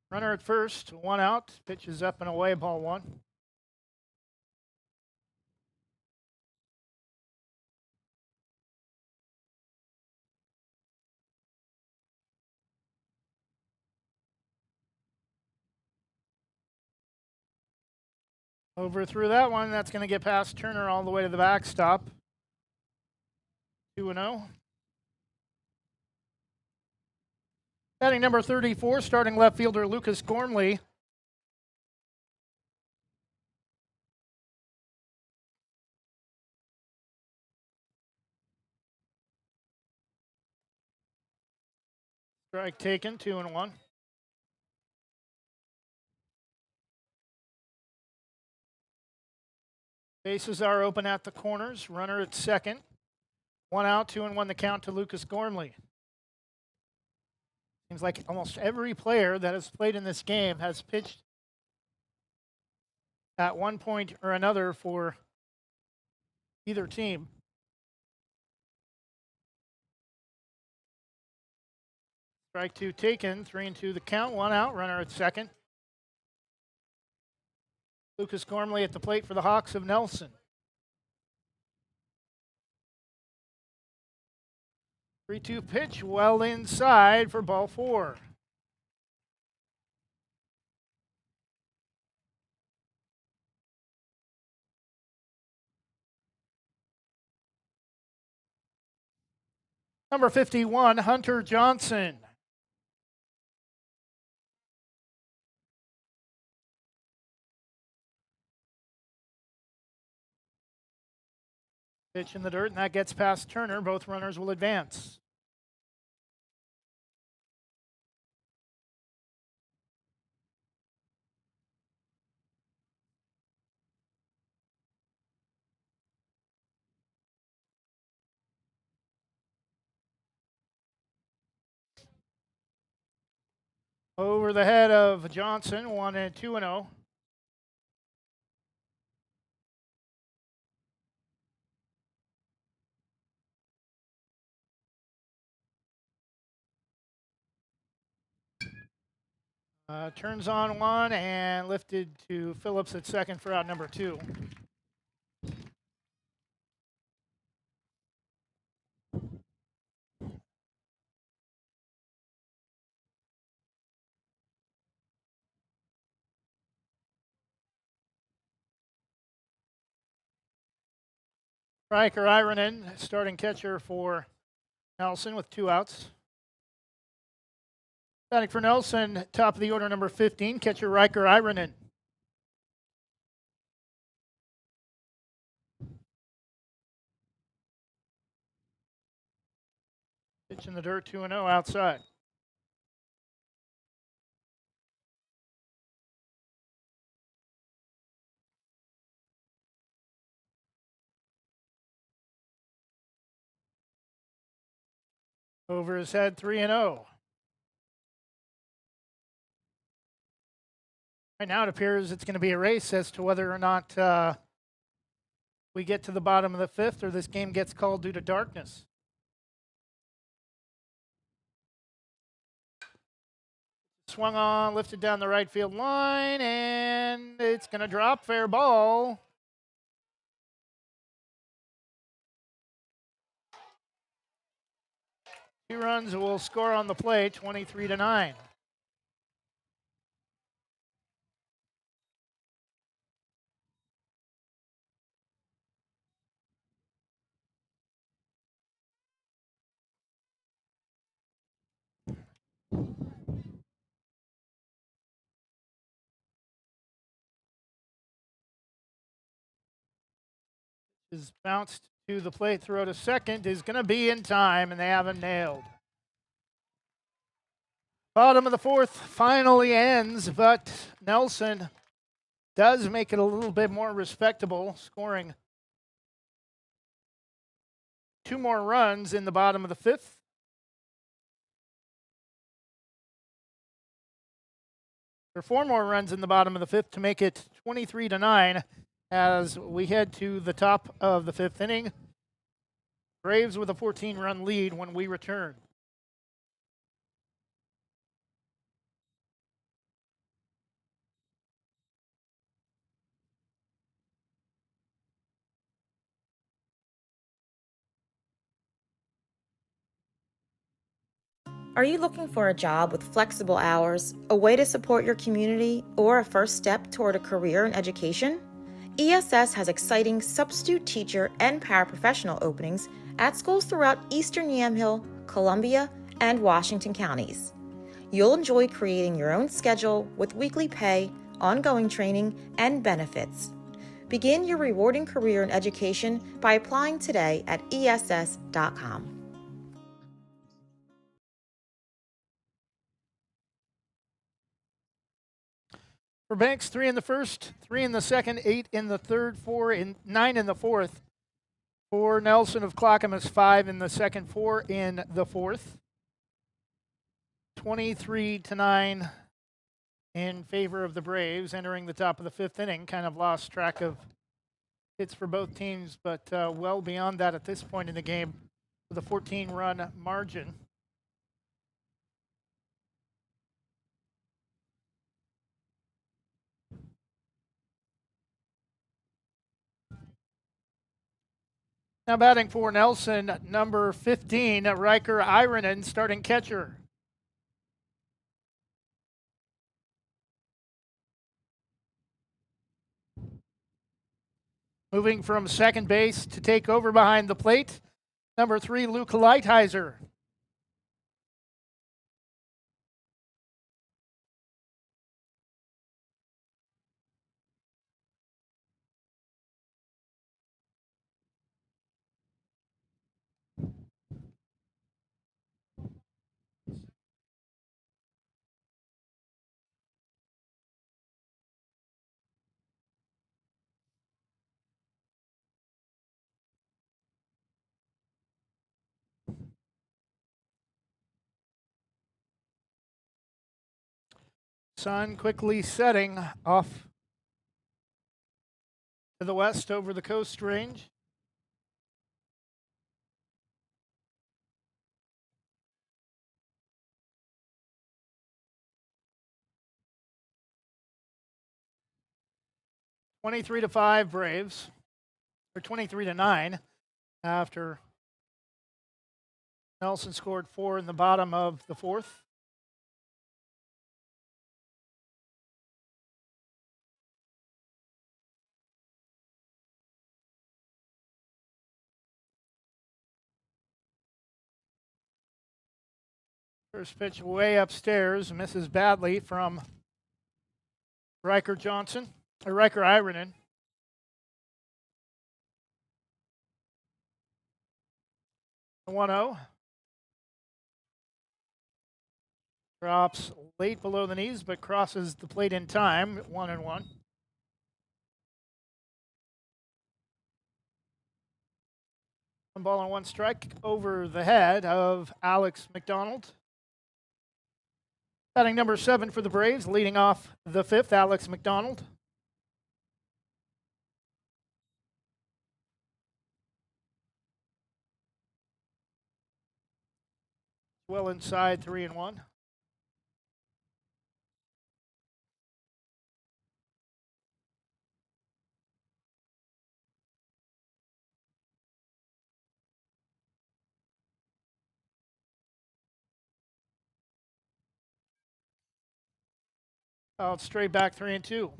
A: Runner at first, 1 out. Pitch is up and away, ball 1. Over through that one. That's going to get past Turner all the way to the backstop. 2-0. Batting number 34, starting left fielder Lucas Gormley. Strike taken, 2-1. Bases are open at the corners. Runner at second. 1 out, 2-1 the count to Lucas Gormley. Seems like almost every player that has played in this game has pitched at one point or another for either team. Strike 2 taken, 3-2 the count, 1 out, runner at second. Lucas Gormley at the plate for the Hawks of Nelson. 3-2 pitch, well inside for ball 4. Number 51, Hunter Johnson. Pitch in the dirt, and that gets past Turner. Both runners will advance. Over the head of Johnson, 2-0. Turns on 1 and lifted to Phillips at second for out number 2. Riker Ironen, starting catcher for Nelson with 2 outs. Batting for Nelson, top of the order, number 15, catcher Riker Ironen. Pitch in the dirt, 2-0 outside. Over his head, 3-0. Right now, it appears it's going to be a race as to whether or not we get to the bottom of the fifth or this game gets called due to darkness. Swung on, lifted down the right field line, and it's going to drop. Fair ball. Two runs will score on the play, 23-9. Is bounced to the plate, throw to second, is going to be in time, and they have him nailed. Bottom of the fourth finally ends, but Nelson does make it a little bit more respectable, scoring 2 more runs in the bottom of the fifth. Or 4 more runs in the bottom of the fifth to make it 23-9 as we head to the top of the fifth inning. Braves with a 14-run lead when we return.
I: Are you looking for a job with flexible hours, a way to support your community, or a first step toward a career in education? ESS has exciting substitute teacher and paraprofessional openings at schools throughout Eastern Yamhill, Columbia, and Washington counties. You'll enjoy creating your own schedule with weekly pay, ongoing training, and benefits. Begin your rewarding career in education by applying today at ess.com.
A: For Banks, 3 in the first, 3 in the second, 8 in the third, 9 in the fourth. For Nelson of Clackamas, 5 in the second, 4 in the fourth. 23-9 in favor of the Braves entering the top of the fifth inning. Kind of lost track of hits for both teams, but well beyond that at this point in the game with a 14-run margin. Now batting for Nelson, number 15, Riker Ironen, starting catcher. Moving from second base to take over behind the plate, number 3, Luke Lighthizer. Sun quickly setting off to the west over the Coast Range. (23-5) Braves, or 23-9 after Nelson scored 4 in the bottom of the fourth. First pitch way upstairs, misses badly from Riker Johnson, or Riker Ironen. The 1-0. Drops late below the knees, but crosses the plate in time, 1-1. One ball and one strike over the head of Alex McDonald. Batting number 7 for the Braves, leading off the 5th, Alex McDonald. Well inside 3-1. Out straight back 3-2.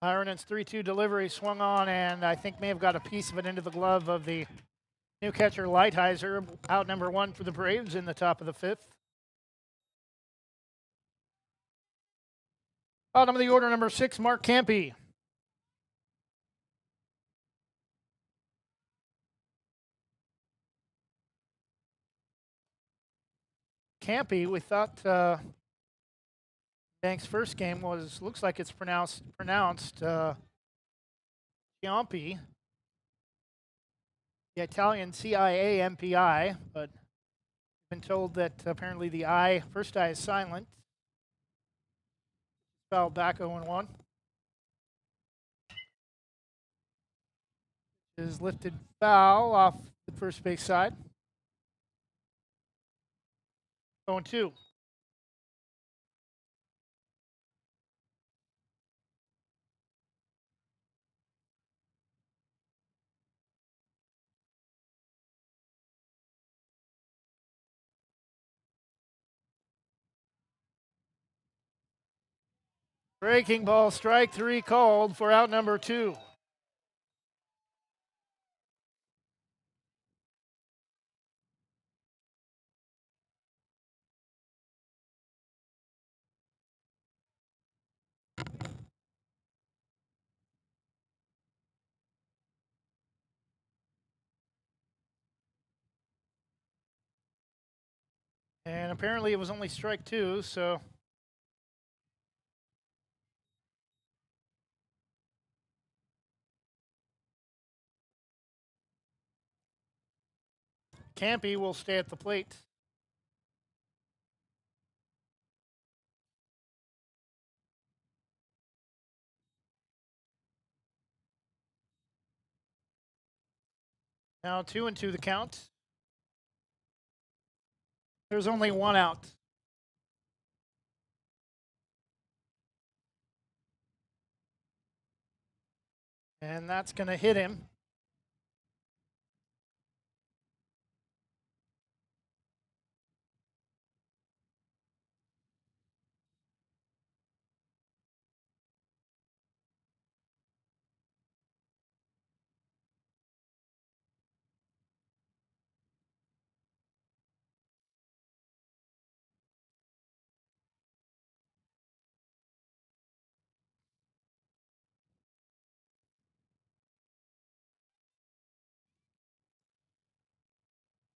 A: Ironen's 3-2 delivery swung on, and I think may have got a piece of it into the glove of the new catcher Lighthizer. Out number 1 for the Braves in the top of the 5th. Bottom of the order, number 6, Mark Campy. Campy, we thought Banks' first game looks like it's pronounced Ciampi, the Italian CIAMPI, but been told that apparently the first I is silent. Foul back 0-1. Is lifted foul off the first base side. 0-2. Breaking ball, strike 3 called for out number 2. And apparently it was only strike 2, so Campy will stay at the plate. Now 2-2 the count. There's only one out. And that's going to hit him.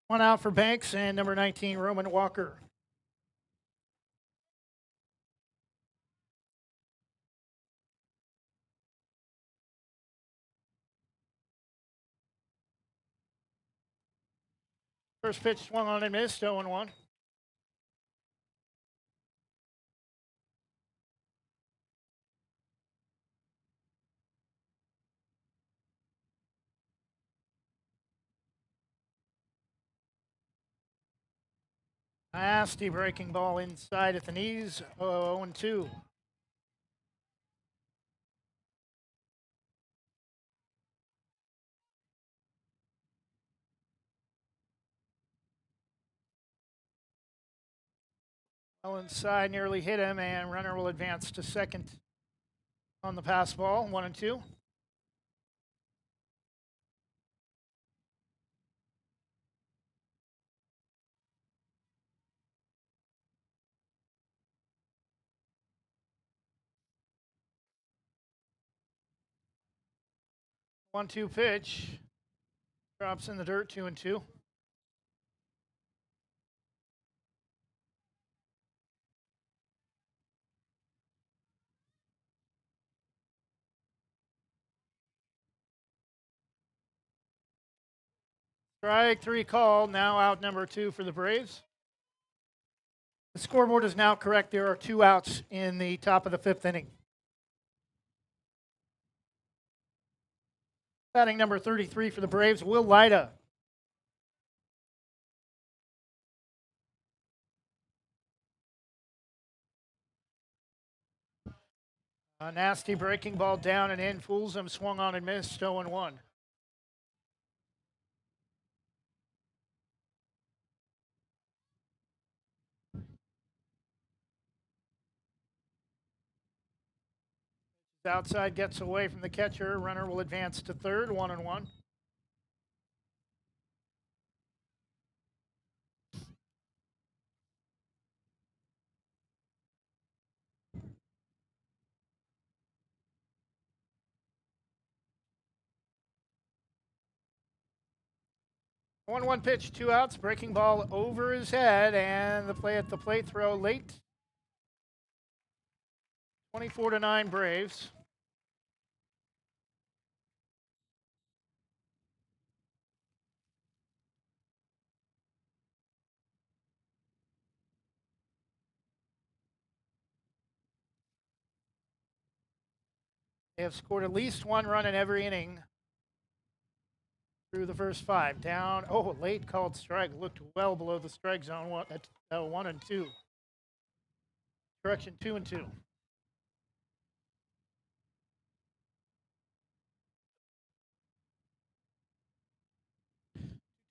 A: One out for Banks and number 19, Roman Walker. First pitch swung on and missed, 0-1. Nasty breaking ball inside at the knees, 0-2. Well inside, nearly hit him, and runner will advance to second on the pass ball, 1-2. One-two pitch. Drops in the dirt, 2-2. Strike 3 called. Now out number 2 for the Braves. The scoreboard is now correct. There are 2 outs in the top of the 5th inning. Batting number 33 for the Braves, Will Lida. A nasty breaking ball down and in, fools him, swung on and missed, 0-1. Outside gets away from the catcher. Runner will advance to third, 1-1. One pitch, 2 outs, breaking ball over his head, and the play at the plate throw late. 24-9 Braves. They have scored at least 1 run in every inning through the first 5. Down, late called strike, looked well below the strike zone at 1-2. Correction, 2-2.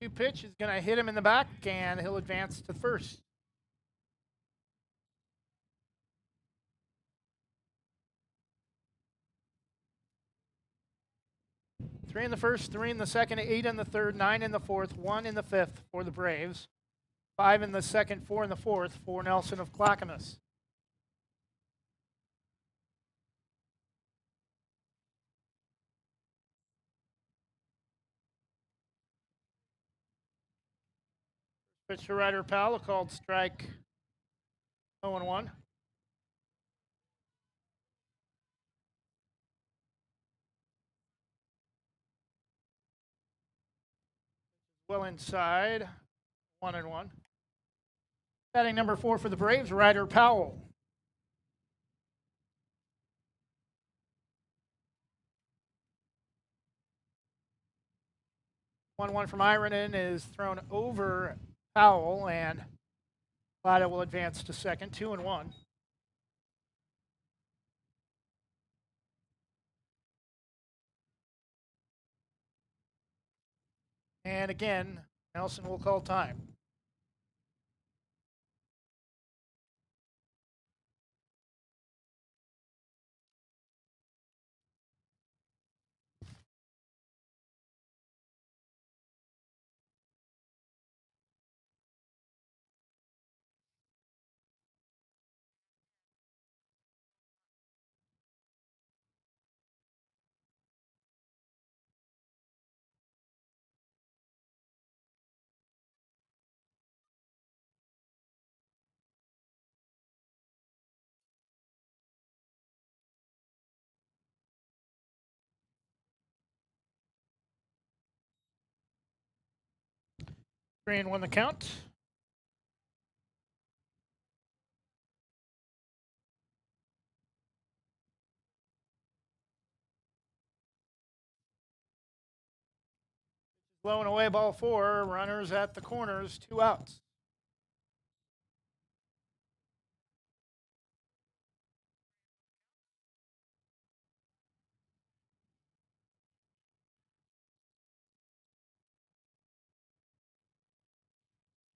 A: 2 pitch is going to hit him in the back, and he'll advance to first. Three in the first, 3 in the second, 8 in the third, 9 in the fourth, 1 in the fifth for the Braves, 5 in the second, 4 in the fourth for Nelson of Clackamas. Pitch to Ryder Powell, called strike 0-1. Well inside, 1-1. Batting number 4 for the Braves, Ryder Powell. One from Ironen is thrown over Powell, and Lada will advance to second, 2-1. And again, Nelson will call time. Green won the count. Low and away, ball 4. Runners at the corners, 2 outs.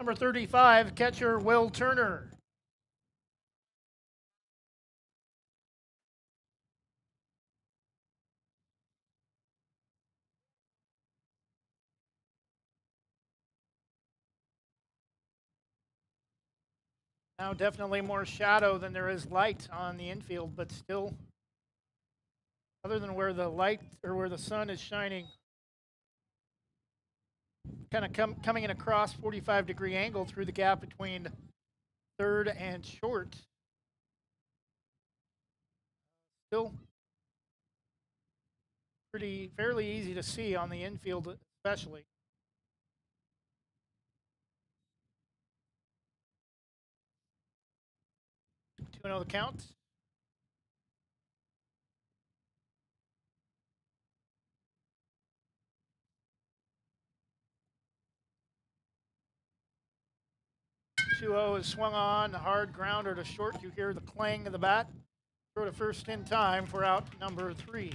A: Number 35, catcher Will Turner. Now definitely more shadow than there is light on the infield, but still, other than where the light or where the sun is shining, kind of coming in across 45-degree angle through the gap between third and short. Still fairly easy to see on the infield, especially. 2-0 the count. Two-0 is swung on, hard grounder to short. You hear the clang of the bat. Throw to first in time for out number 3.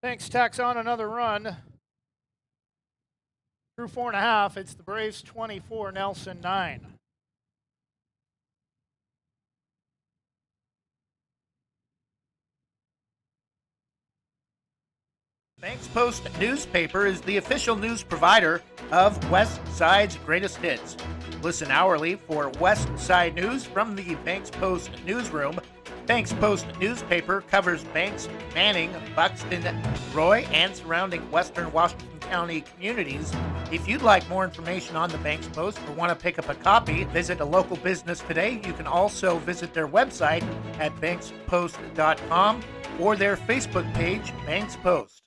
A: Thanks, tacks on another run. Through 4.5, it's the Braves 24, Nelson 9.
J: Banks Post newspaper is the official news provider of West Side's greatest hits. Listen hourly for West Side news from the Banks Post newsroom. Banks Post newspaper covers Banks, Manning, Buxton, Roy, and surrounding western Washington County communities. If you'd like more information on the Banks Post or want to pick up a copy, visit a local business today. You can also visit their website at bankspost.com or their Facebook page, Banks Post.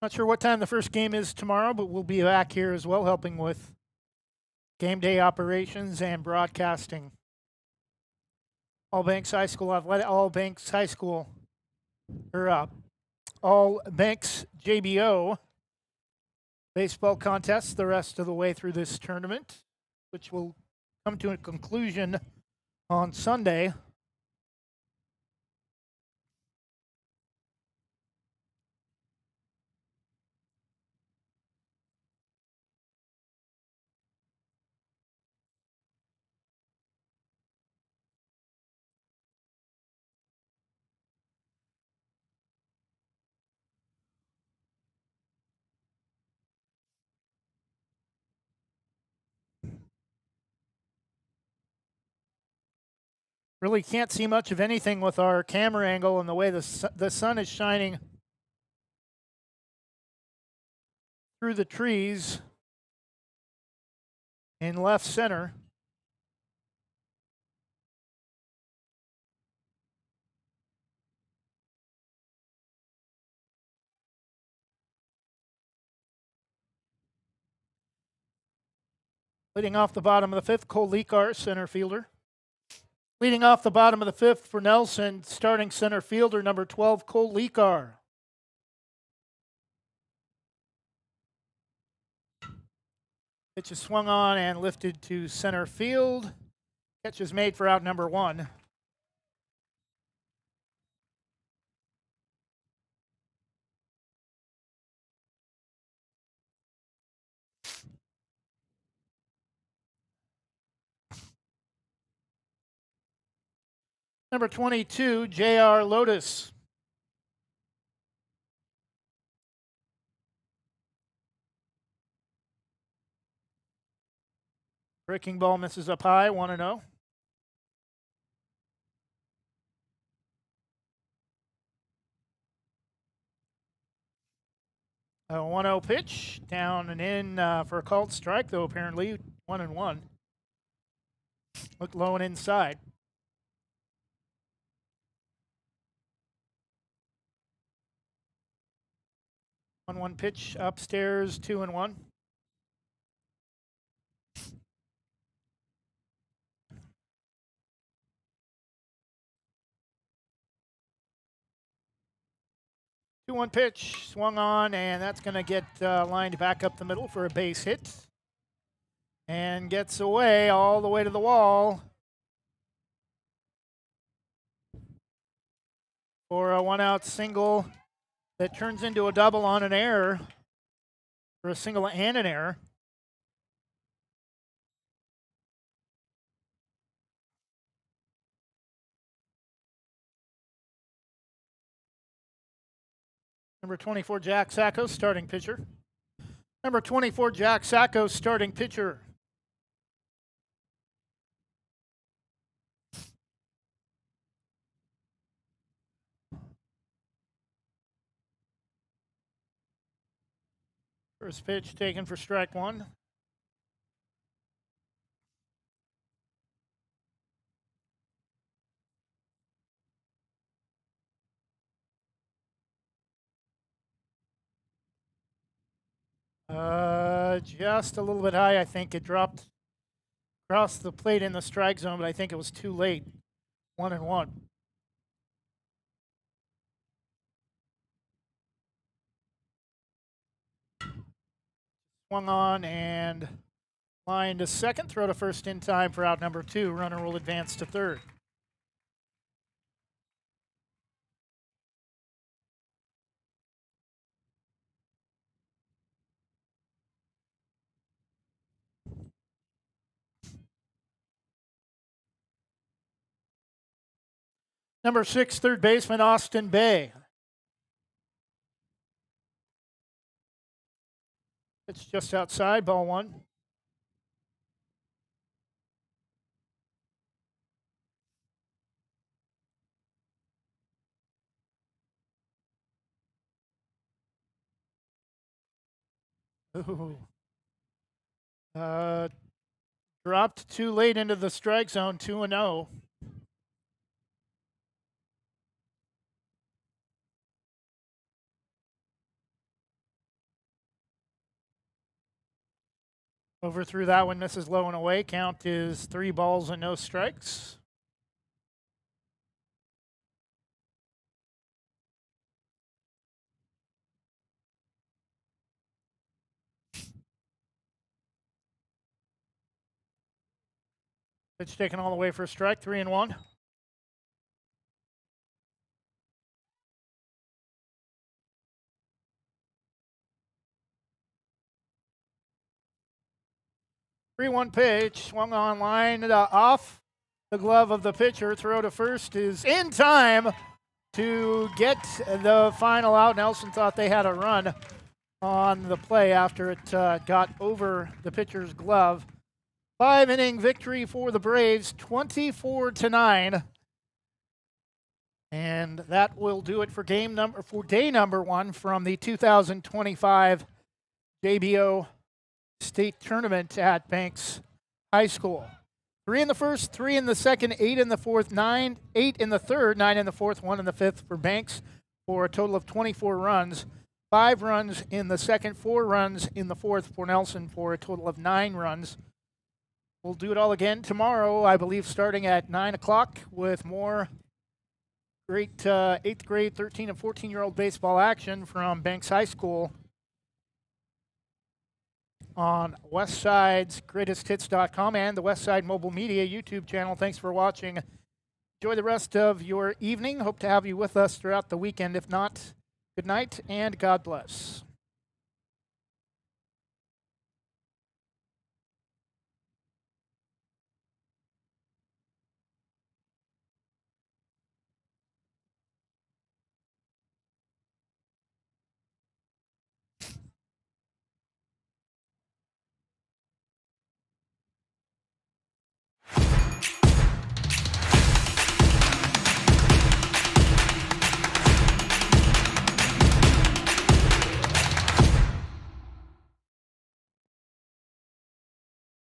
A: Not sure what time the first game is tomorrow, but we'll be back here as well, helping with game day operations and broadcasting. All Banks High School Athletic, All Banks High School, All Banks JBO baseball contests the rest of the way through this tournament, which will come to a conclusion on Sunday. Really can't see much of anything with our camera angle and the way the sun is shining through the trees in left center. Leading off the bottom of the fifth, Cole Leakar, center fielder. Leading off the bottom of the fifth for Nelson, starting center fielder, number 12, Cole Leakar. Pitch is swung on and lifted to center field. Catch is made for out number 1. Number 22, J.R. Lotus. Breaking ball misses up high, 1-0. A 1-0 pitch, down and in for a called strike, though, apparently 1-1. Looked low and inside. 1-1 pitch upstairs, 2-1. Two-one pitch, swung on, and that's going to get lined back up the middle for a base hit. And gets away all the way to the wall for a one-out single that turns into a double on an error, or a single and an error. Number 24, Jack Sacco, starting pitcher. Number 24, Jack Sacco, starting pitcher. First pitch taken for strike one. Just a little bit high, I think. It dropped across the plate in the strike zone, but I think it was too late. 1-1. Swung on and line to second. Throw to first in time for out number 2. Runner will advance to third. Number 6, third baseman Austin Bay. It's just outside, ball 1. Ooh. Dropped too late into the strike zone, 2-0. Over through that one, misses low and away. Count is 3 balls and no strikes. Pitch taken all the way for a strike, 3-1. Three-one pitch, swung on line off the glove of the pitcher. Throw to first is in time to get the final out. Nelson thought they had a run on the play after it got over the pitcher's glove. 5-inning victory for the Braves, 24-9. And that will do it for day number 1 from the 2025 JBO State Tournament at Banks High School. 3 in the first, 3 in the second, 8 in the fourth, 8 in the third, 9 in the fourth, 1 in the fifth for Banks for a total of 24 runs. 5 runs in the second, 4 runs in the fourth for Nelson for a total of 9 runs. We'll do it all again tomorrow, I believe, starting at 9 o'clock with more great 8th grade, 13 and 14-year-old baseball action from Banks High School on Westside'sGreatestHits.com and the Westside Mobile Media YouTube channel. Thanks for watching. Enjoy the rest of your evening. Hope to have you with us throughout the weekend. If not, good night and God bless.